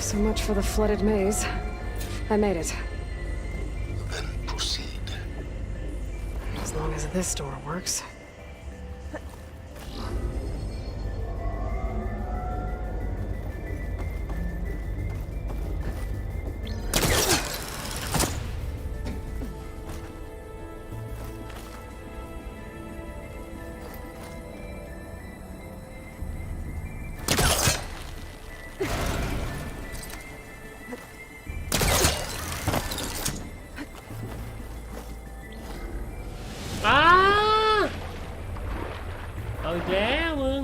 so much for the flooded maze. I made it. Then proceed. As long as this door works.เอาอีกแล้วมึง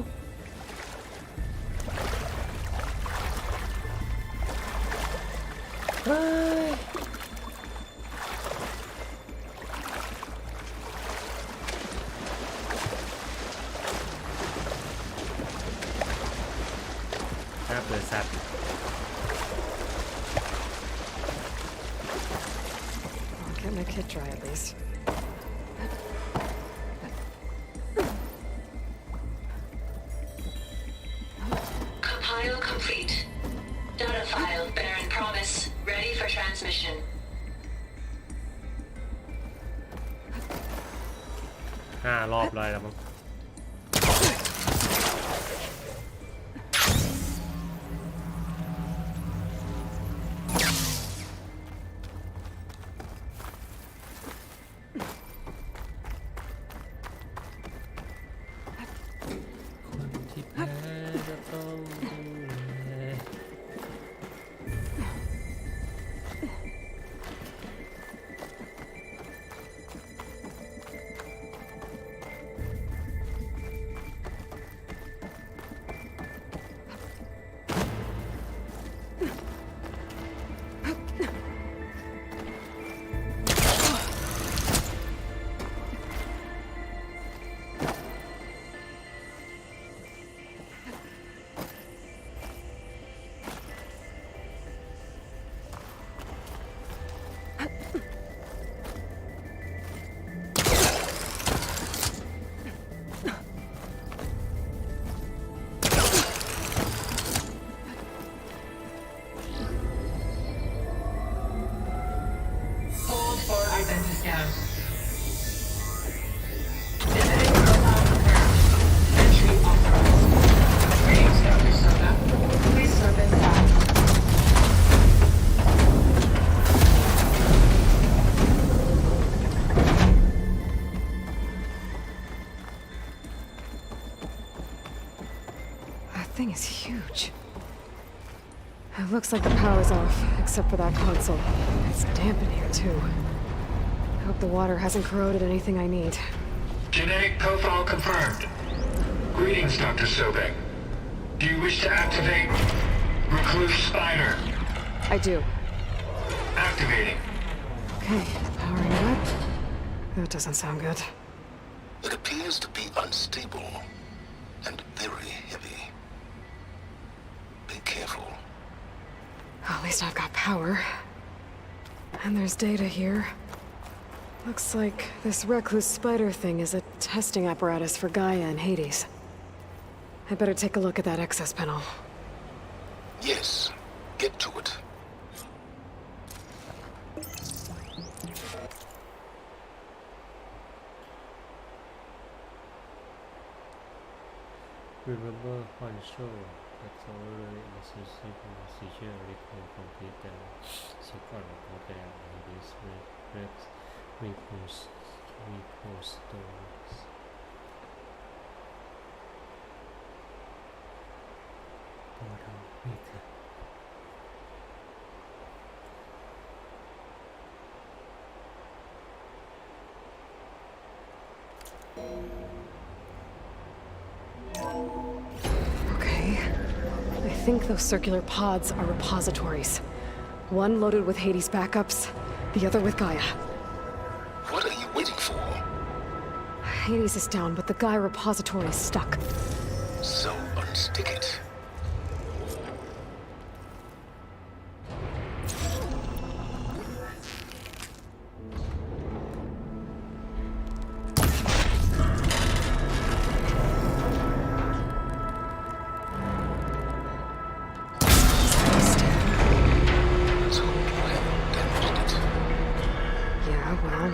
เฮ้ยน่าเปิดสัตว์ I'll get my kit dry at least. Compile complete. Data file bearing promise ready for transmission. 5 รอบเลยแล้วมั้งคนที่แพ้จะต้องดูแล Hold for identiscan. Genetic profile confirmed. Entry authorized. Greetings, Dr. Soda. Please step inside. That thing is huge. It looks like the power's off, except for that console. It's damp in here, too. I hope the water hasn't corroded anything I need. Genetic profile confirmed. Greetings, Dr. Sobek. Do you wish to activate Recluse Spider? I do. Activating. Okay, powering it up. That doesn't sound good. It appears to be unstable and very heavy. Be careful. At least I've got power. And there's data here. Looks like this recluse spider thing is a testing apparatus for Gaia and Hades. I better take a look at that access panel. Yes, get to it. Remember control accelerate necessary procedure recall complete them second program Hades repost stories Okay. I think those circular pods are repositories. One loaded with Hades backups, the other with Gaia. What are you waiting for? Hades is down, but the Gaia repository is stuck. So unstick it.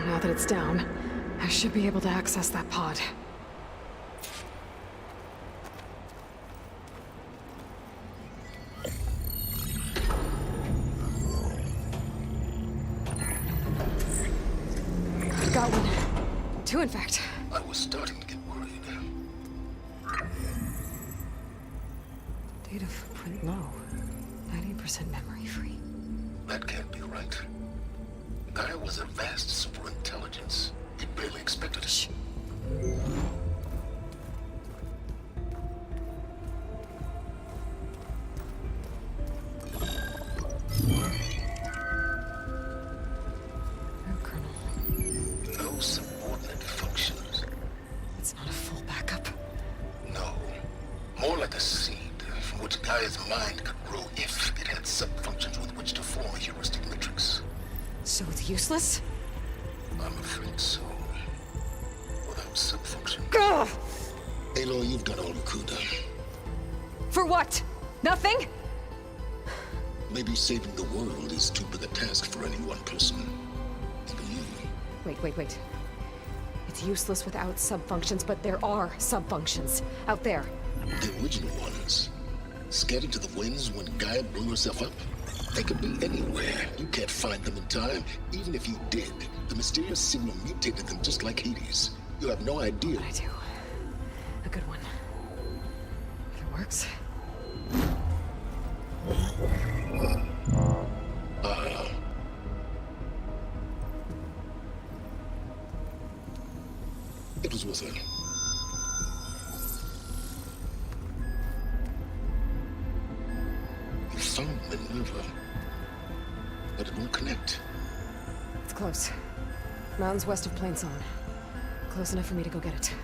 Now that it's down, I should be able to access that pod. Got one. Two, in fact. I was starting to get worried. Data footprint low. 90% memory free. That can't be right. Gaia was a vast superintelligence. You barely expected it. Shh. Colonel. No subordinate functions. It's not a full backup. No. More like a seed from which Gaia's mind could grow if it had sub-functions with which to form a heuristic matrix. So it's useless? I'm afraid so. Without sub-functions. Ugh! Aloy, you've done all you could. For what? Nothing? Maybe saving the world is too big a task for any one person. Even you. Wait. It's useless without sub-functions, but there are sub-functions out there. The original ones. Scattered to the winds when Gaia blew herself up. They could be anywhere. You can't find them in time. Even if you did, the mysterious signal mutated them just like Hades. You have no idea. But I do. A good one. If it works. It was with her. You found Minerva, but it won't connect. It's close. Mountains west of Plain Zone. Close enough for me to go get it.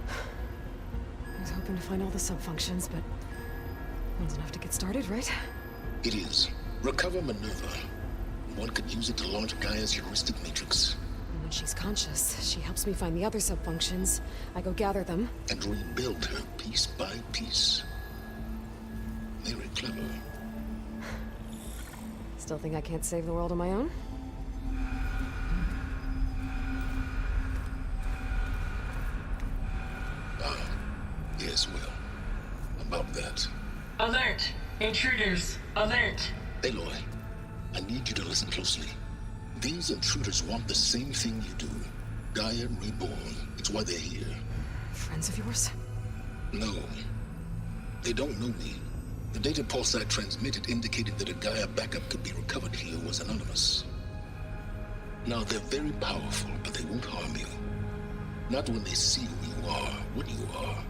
I was hoping to find all the sub-functions, but one's enough to get started, right? It is. Recover Minerva. One could use it to launch Gaia's heuristic matrix. And when she's conscious, she helps me find the other sub-functions. I go gather them. And rebuild her piece by piece. Very clever. Still think I can't save the world on my own? Yes, well. About that. Alert! Intruders! Alert! Aloy, I need you to listen closely. These intruders want the same thing you do. Gaia reborn. It's why they're here. Friends of yours? No. They don't know me. The data pulse I transmitted indicated that a Gaia backup could be recovered here was anonymous. Now, they're very powerful, but they won't harm you. Not when they see who you are, what you are.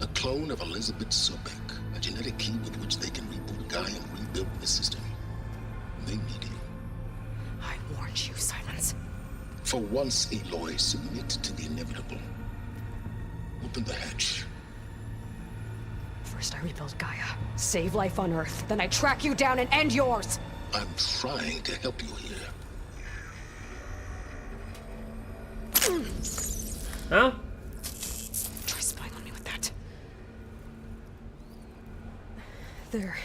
A clone of Elizabeth Sobek, a genetic key with which they can reboot Gaia and rebuild the system. They need you. I warned you, Silence. For once, Aloy, submit to the inevitable. Open the hatch. First I rebuild Gaia, save life on Earth, then I track you down and end yours! I'm trying to help you here. Huh? Try spying on me with that. There.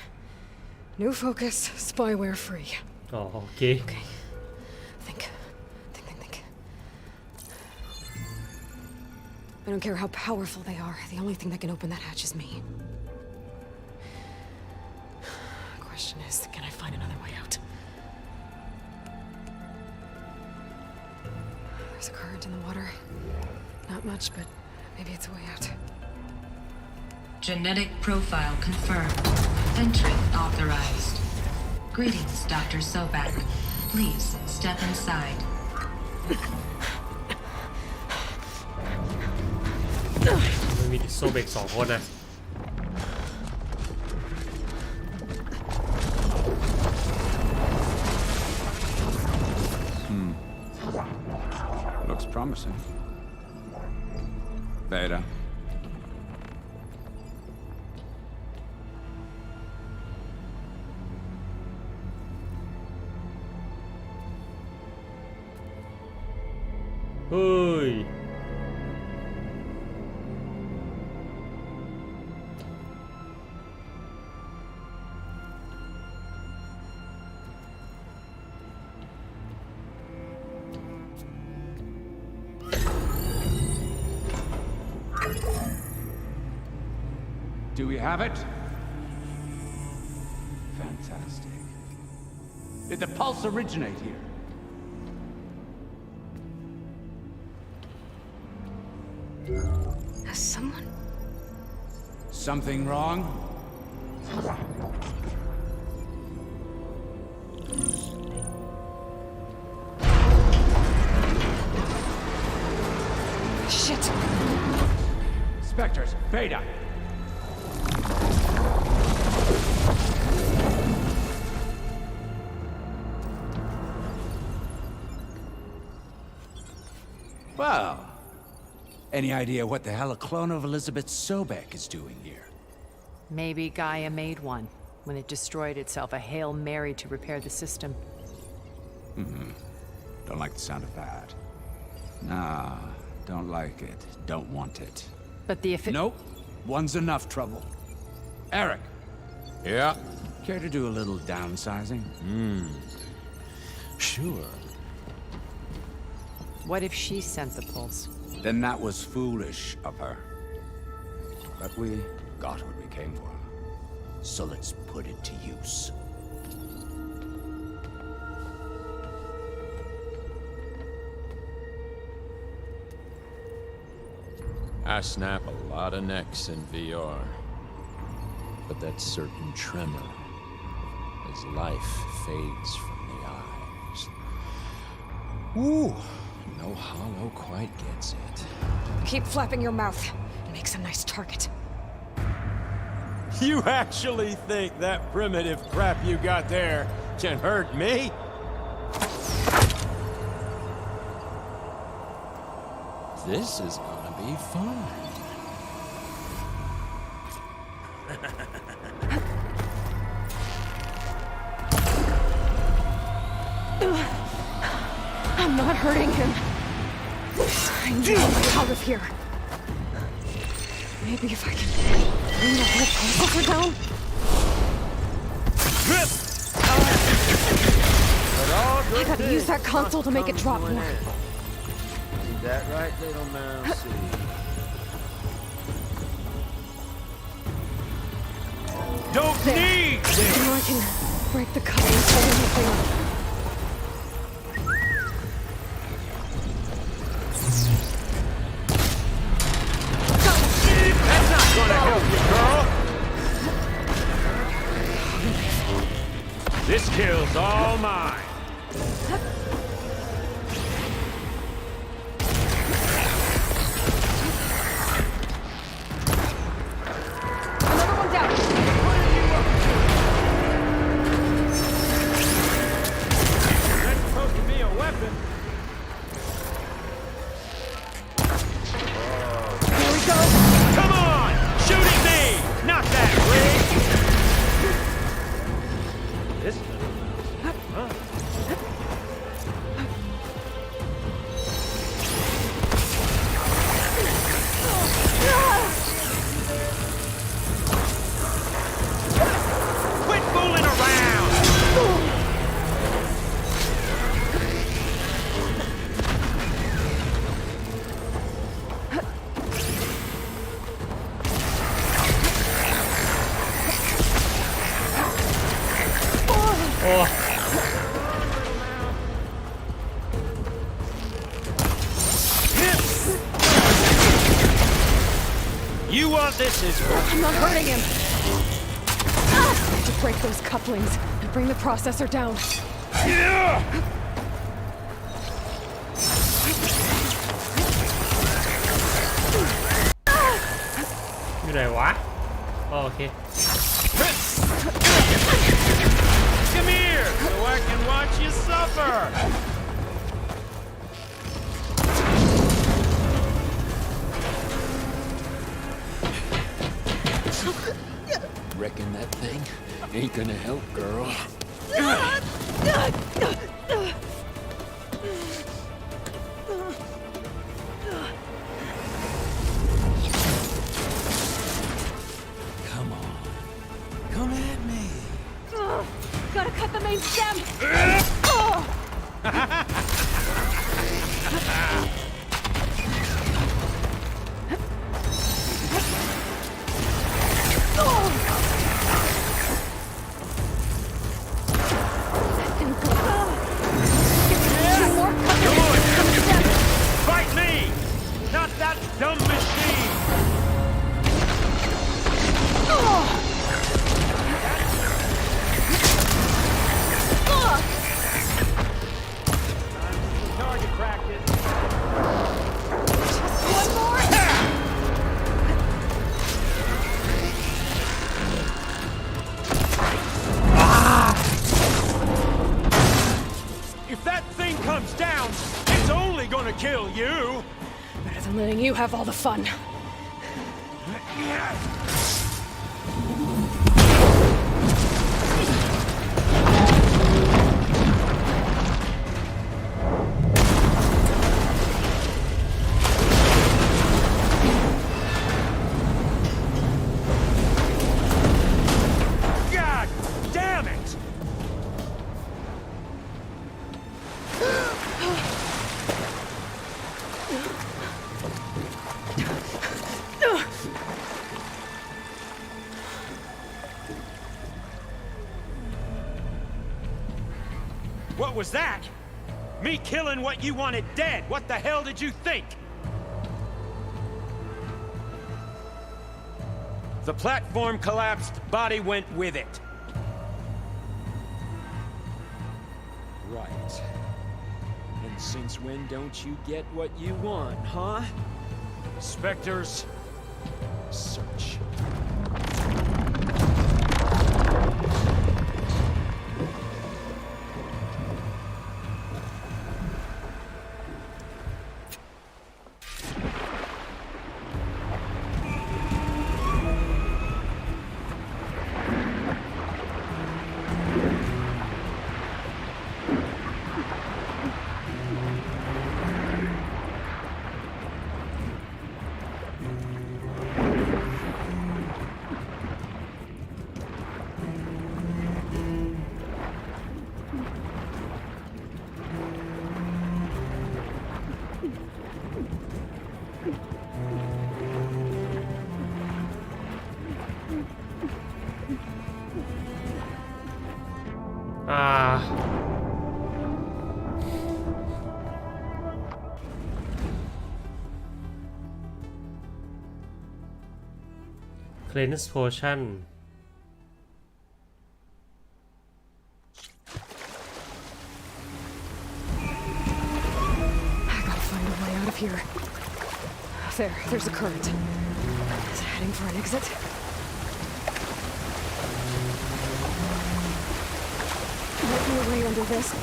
New focus, spyware free. อ๋อโอเค Okay. Think. I don't care how powerful they are. The only thing that can open that hatch is me. Question is, can I find another way out? There's a current in the water. Not much, but maybe it's a way out. Genetic profile confirmed. Entry authorized. Greetings, Dr. Sobak. Please step inside. มันมีโซเบก2 คนนะ Looks promising. Beta. Ôi. Do we have it? Fantastic. Did the pulse originate here? Has someone... Something wrong? Shit! Spectres, Beta! Well, any idea what the hell a clone of Elizabeth Sobek is doing here? Maybe Gaia made one when it destroyed itself, a Hail Mary to repair the system. Don't like the sound of that. Nah, don't like it. Don't want it. But the Nope. One's enough trouble. Eric. Yeah? Care to do a little downsizing? Sure. What if she sent the pulse? Then that was foolish of her. But we got what we came for. So let's put it to use. I snap a lot of necks in VR. But that certain tremor as life fades from the eyes. Ooh, no hollow quite gets it. Keep flapping your mouth. It makes a nice target. You actually think that primitive crap you got there can hurt me? This is gonna be fun. I'm not hurting him. I need a way out of here. Maybe if I can bring the whole processor down? I gotta use that console to make it drop more. Is that right, little mousey? Don't need this! Now I can break the cover and pull everything up. That's not gonna help you, girl! This kill's all mine. Another one down. That's supposed to be a weapon. Here we go. Come on! Shooting me! Not that rig! This little mouse. Huh? Quit fooling around! You want this as well? I'm not hurting him. I have to break those couplings and bring the processor down.อยู่ไหนวะอ๋อโอเค Come here, so I can watch you suffer! Reckon that thing ain't gonna help, girl. Come on. Come at me. Gotta cut the main stem. trying to crack it. Just one more! If that thing comes down, it's only gonna kill you! Better than letting you have all the fun. God damn it! What was that? Me killing what you wanted dead. What the hell did you think? The platform collapsed, body went with it. Right. And since when don't you get what you want, huh? Spectres, search. Cleanse Potion I gotta find a way out of here. There's a current. Is it heading for an exit? Might be a way under this.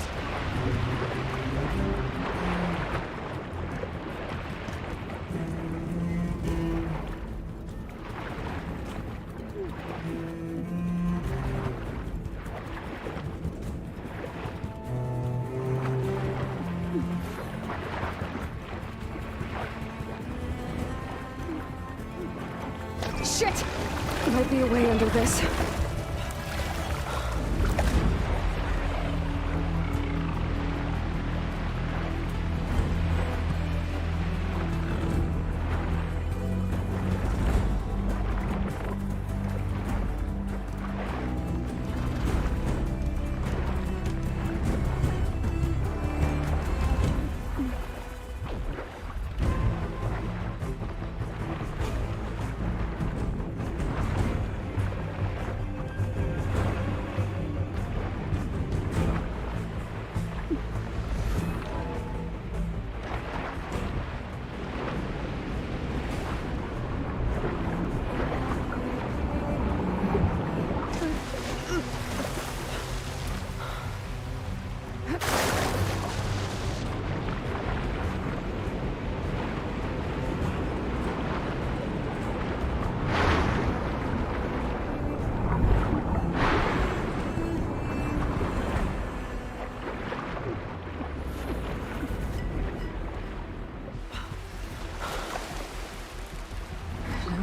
Shit! Might be a way under this.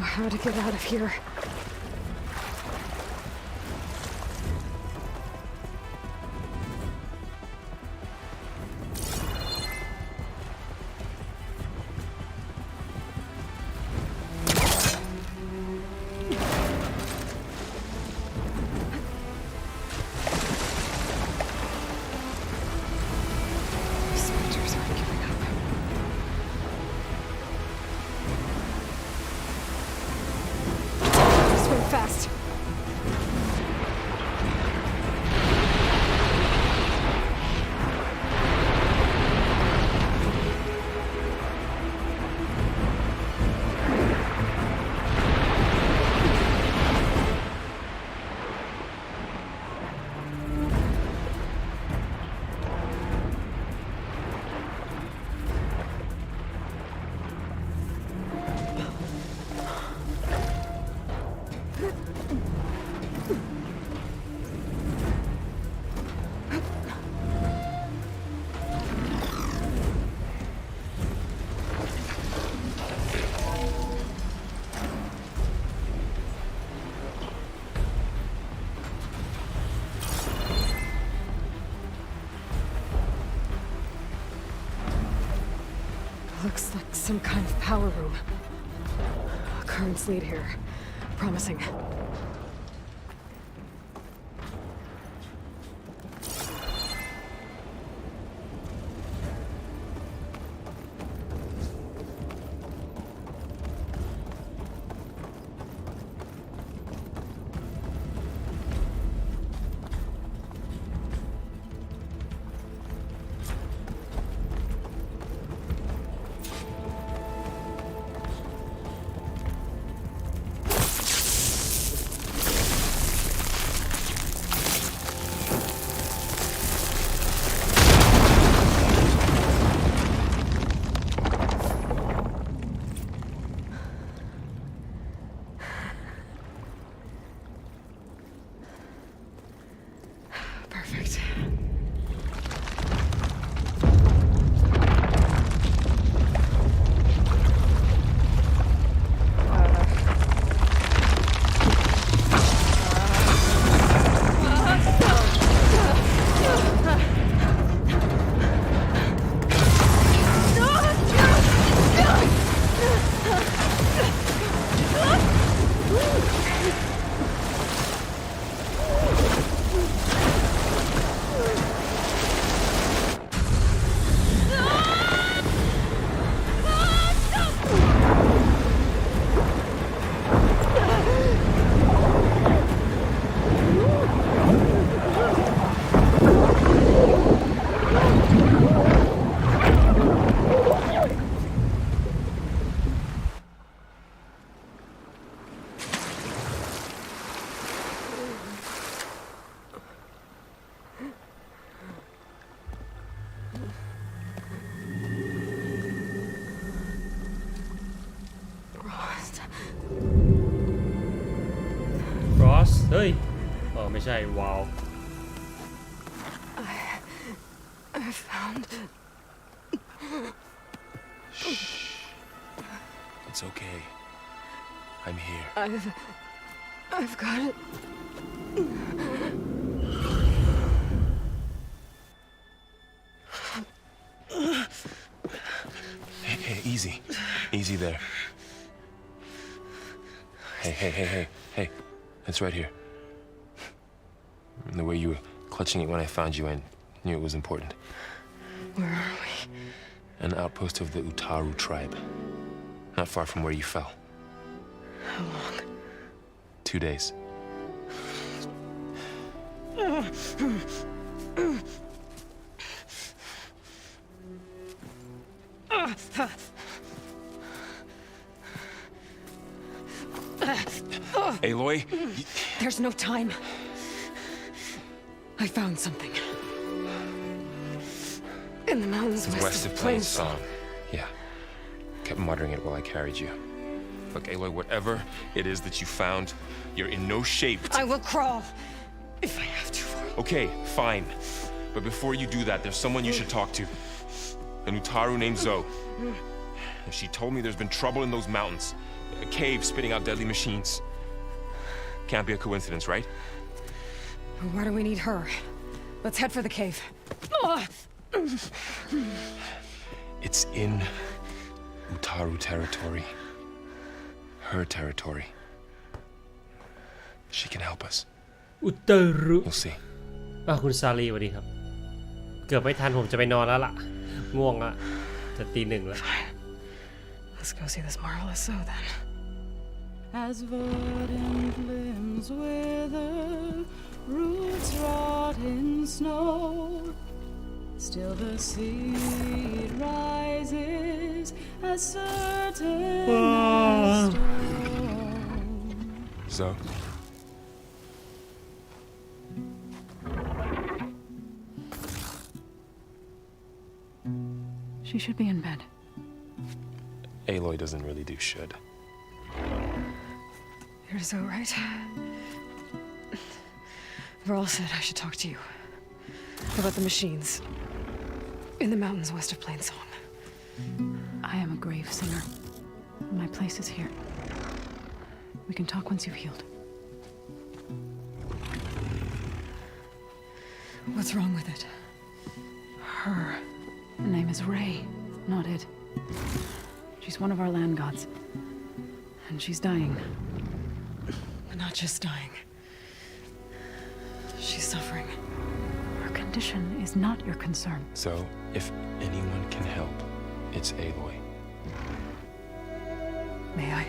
How to get out of here. Spectres aren't giving up. Looks like some kind of power room. Currents lead here. Promising. Perfect. Ross เฮ้ยไม่ใช่ว้าว I found... It's okay. I'm here. I've got it. Hey, easy. Easy there. Hey. It's right here. The way you were clutching it when I found you, I knew it was important. Where are we? An outpost of the Utaru tribe. Not far from where you fell. How long? 2 days. Aloy? There's no time. I found something. In the mountains west of Plains Song. Yeah. Kept muttering it while I carried you. Look, Aloy, whatever it is that you found, you're in no shape to... I will crawl, if I have to. Okay, fine. But before you do that, there's someone you should talk to. An Utaru named Zoe. She told me there's been trouble in those mountains. A cave spitting out deadly machines. Can't be a coincidence, right? Why do we need her? Let's head for the cave. It's in Utaru territory. Her territory. She can help us. อุตรุ You'll see. คุณซาลีสวัสดีครับ เกือบไม่ทันผมจะไปนอนแล้วล่ะ ง่วงอะจะตี 1แล้ว Let's go see this marvelous Zoe then. As verdant limbs wither, roots rot in snow, still the seed rises as certain as stone. Zoe? She should be in bed. Aloy doesn't really do should. You're Zoe, right? Varl said I should talk to you about the machines in the mountains west of Plainsong. I am a grave singer. My place is here. We can talk once you've healed. What's wrong with it? Her name is Ray. not it. She's one of our land gods. And she's dying. But not just dying. She's suffering. Her condition is not your concern. So, if anyone can help, it's Aloy. May I?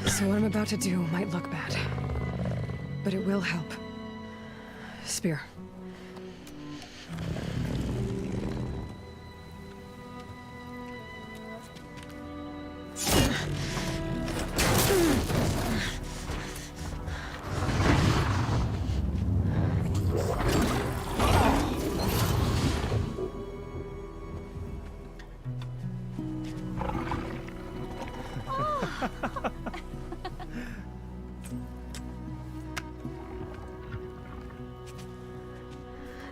So what I'm about to do might look bad, but it will help. Spear.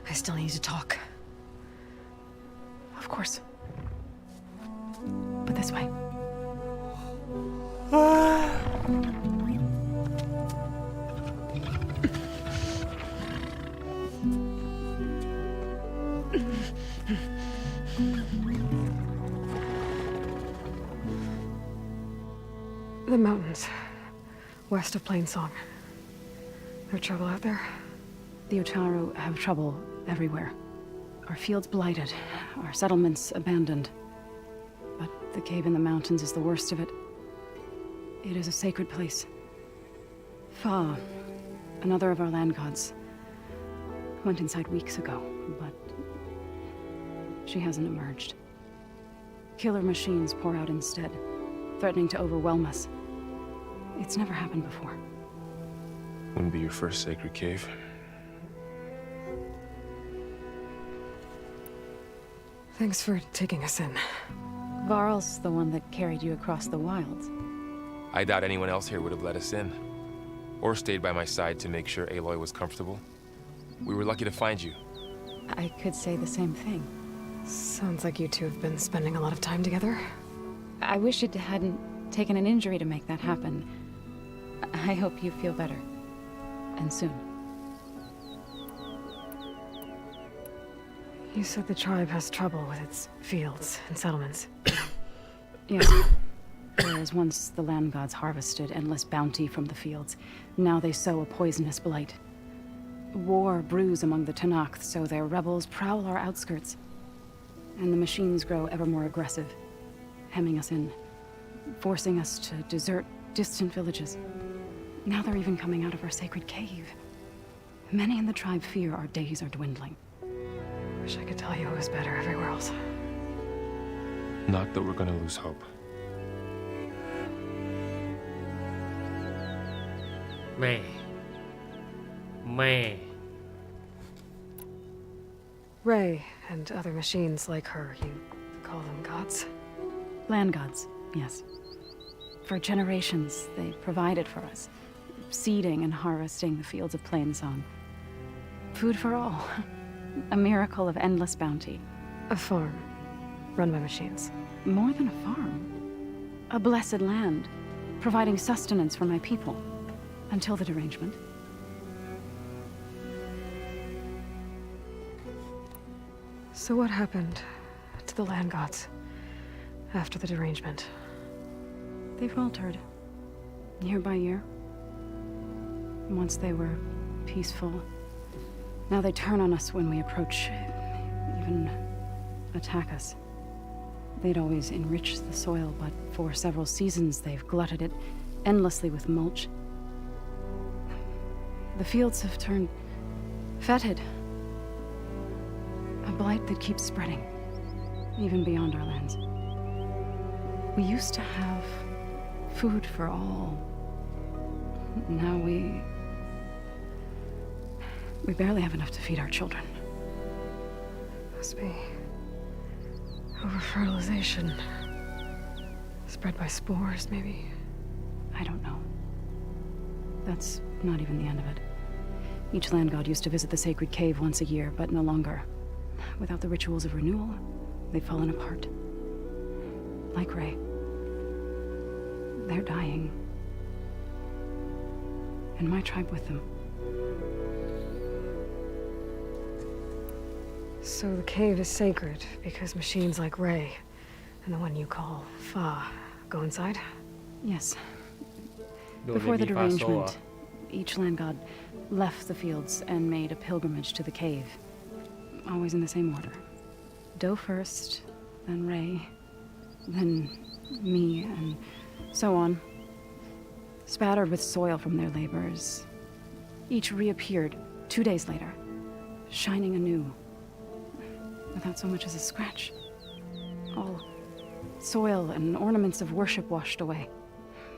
I still need to talk. Of course. But this way. The mountains, west of Plainsong. There trouble out there? The Utaru have trouble everywhere. Our fields blighted, our settlements abandoned. But the cave in the mountains is the worst of it. It is a sacred place. Fa, another of our land gods, went inside weeks ago, but she hasn't emerged. Killer machines pour out instead, threatening to overwhelm us. It's never happened before. Wouldn't be your first sacred cave. Thanks for taking us in. Varl's the one that carried you across the wilds. I doubt anyone else here would have let us in. Or stayed by my side to make sure Aloy was comfortable. We were lucky to find you. I could say the same thing. Sounds like you two have been spending a lot of time together. I wish it hadn't taken an injury to make that happen. I hope you feel better. And soon. You said the tribe has trouble with its fields and settlements. Yes. Whereas once the land gods harvested endless bounty from the fields, now they sow a poisonous blight. War brews among the Tenakth, so their rebels prowl our outskirts. And the machines grow ever more aggressive, hemming us in, forcing us to desert distant villages. Now they're even coming out of our sacred cave. Many in the tribe fear our days are dwindling. Wish I could tell you it was better everywhere else. Not that we're gonna lose hope. Meh. Ray and other machines like her, you call them gods? Land gods, yes. For generations, they provided for us, seeding and harvesting the fields of Plainsong. Food for all. A miracle of endless bounty. A farm, run by machines. More than a farm. A blessed land, providing sustenance for my people. Until the derangement. So what happened to the land gods after the derangement? They faltered, year by year. Once they were peaceful. Now they turn on us when we approach, even attack us. They'd always enriched the soil, but for several seasons they've glutted it endlessly with mulch. The fields have turned fetid. A blight that keeps spreading, even beyond our lands. We used to have food for all. Now we barely have enough to feed our children. Must be over-fertilization. Spread by spores, maybe? I don't know. That's not even the end of it. Each land god used to visit the sacred cave once a year, but no longer. Without the rituals of renewal, they've fallen apart. Like Ray. They're dying. And my tribe with them. So the cave is sacred because machines like Ray and the one you call Fa go inside? Yes. โดน Before the มีฟาโซ derangement, each land god left the fields and made a pilgrimage to the cave. Always in the same order. Doe first, then Ray, then me, and so on. Spattered with soil from their labors. Each reappeared 2 days later, shining anew, without so much as a scratch. All soil and ornaments of worship washed away.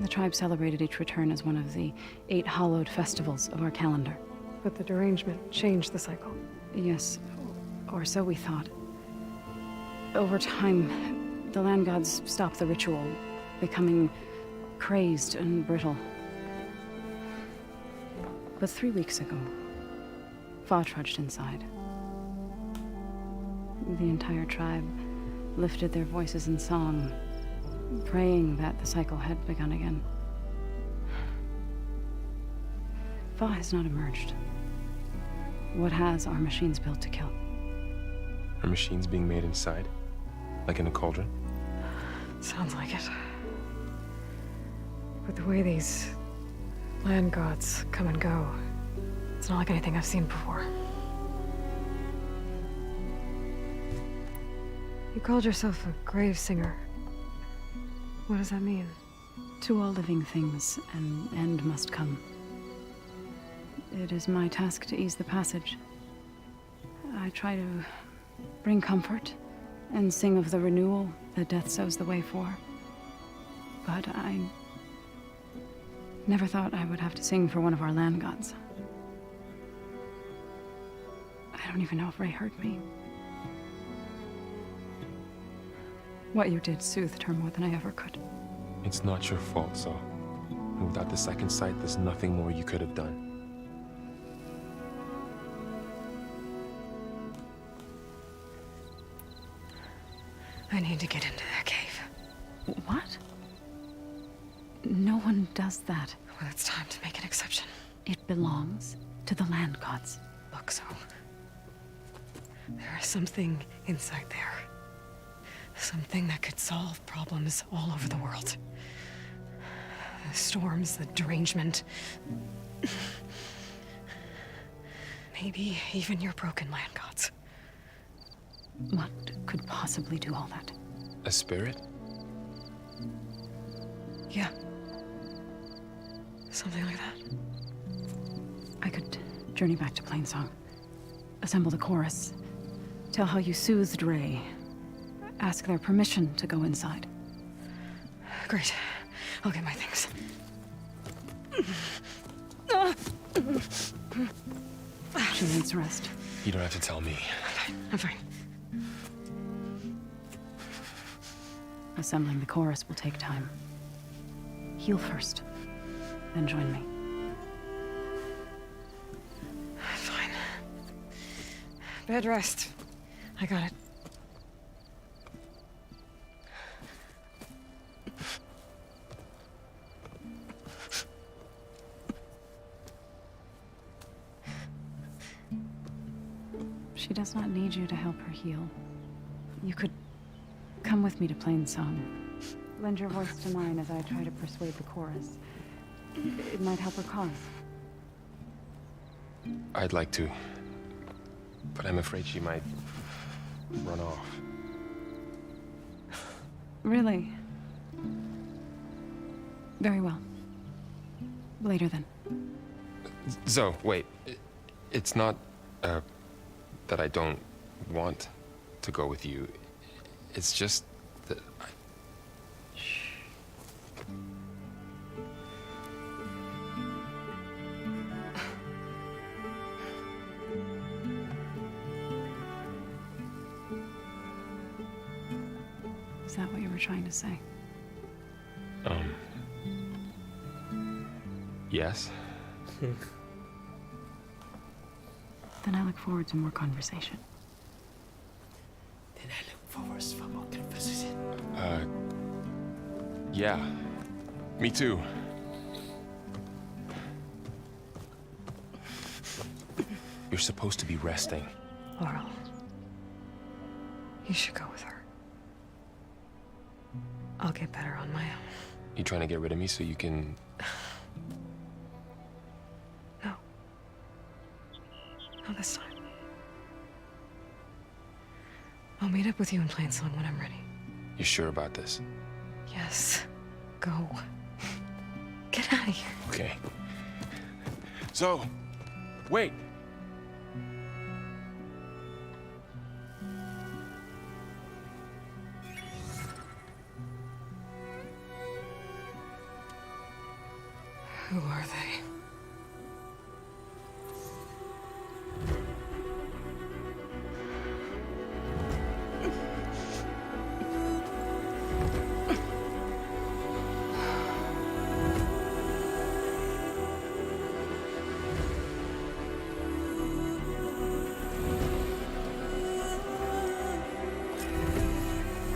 The tribe celebrated each return as one of the 8 hallowed festivals of our calendar. But the derangement changed the cycle. Yes, or so we thought. Over time, the land gods stopped the ritual, becoming crazed and brittle. But 3 weeks ago, Fa trudged inside. The entire tribe lifted their voices in song, praying that the cycle had begun again. Fa has not emerged. What has are machines built to kill? Are machines being made inside? Like in a cauldron? Sounds like it. But the way these land gods come and go, it's not like anything I've seen before. You called yourself a grave singer. What does that mean? To all living things, an end must come. It is my task to ease the passage. I try to bring comfort and sing of the renewal that death sows the way for. But I never thought I would have to sing for one of our land gods. I don't even know if Ray heard me. What you did soothed her more than I ever could. It's not your fault, Saul. And without the second sight, there's nothing more you could have done. I need to get into that cave. What? No one does that. Well, it's time to make an exception. It belongs to the land gods. Look, so there is something inside there. Something that could solve problems all over the world. The storms, the derangement. Maybe even your broken land gods. What could possibly do all that? A spirit? Yeah. Something like that. I could journey back to Plainsong, assemble the chorus, tell how you soothed Ray, ask their permission to go inside. Great. I'll get my things. She needs rest. You don't have to tell me. I'm fine. Assembling the chorus will take time. Heal first, then join me. Fine. Bed rest. I got it. She does not need you to help her heal. You could come with me to Plainsong. Lend your voice to mine as I try to persuade the chorus. It might help her cause. I'd like to, but I'm afraid she might run off. Really? Very well. Later then. Zoe, wait. It's not, that I don't want to go with you. It's just that I... Is that what you were trying to say? Yes. Then I look forward to more conversation. Then I look forward to more conversation. Yeah. Me too. You're supposed to be resting. Laurel, you should go with her. I'll get better on my own. You trying to get rid of me so you can... No. Not this time. I'll meet up with you in Plainsong when I'm ready. You sure about this? Yes. Go. Get out of here. Okay. So, wait. Who are they?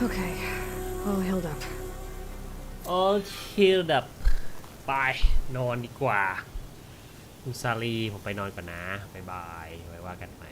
Okay, all healed up. โอเคดับไปนอนดีกว่าคุณซาลีผมไปนอนก่อนนะบ๊ายบายไว้ว่ากันใหม่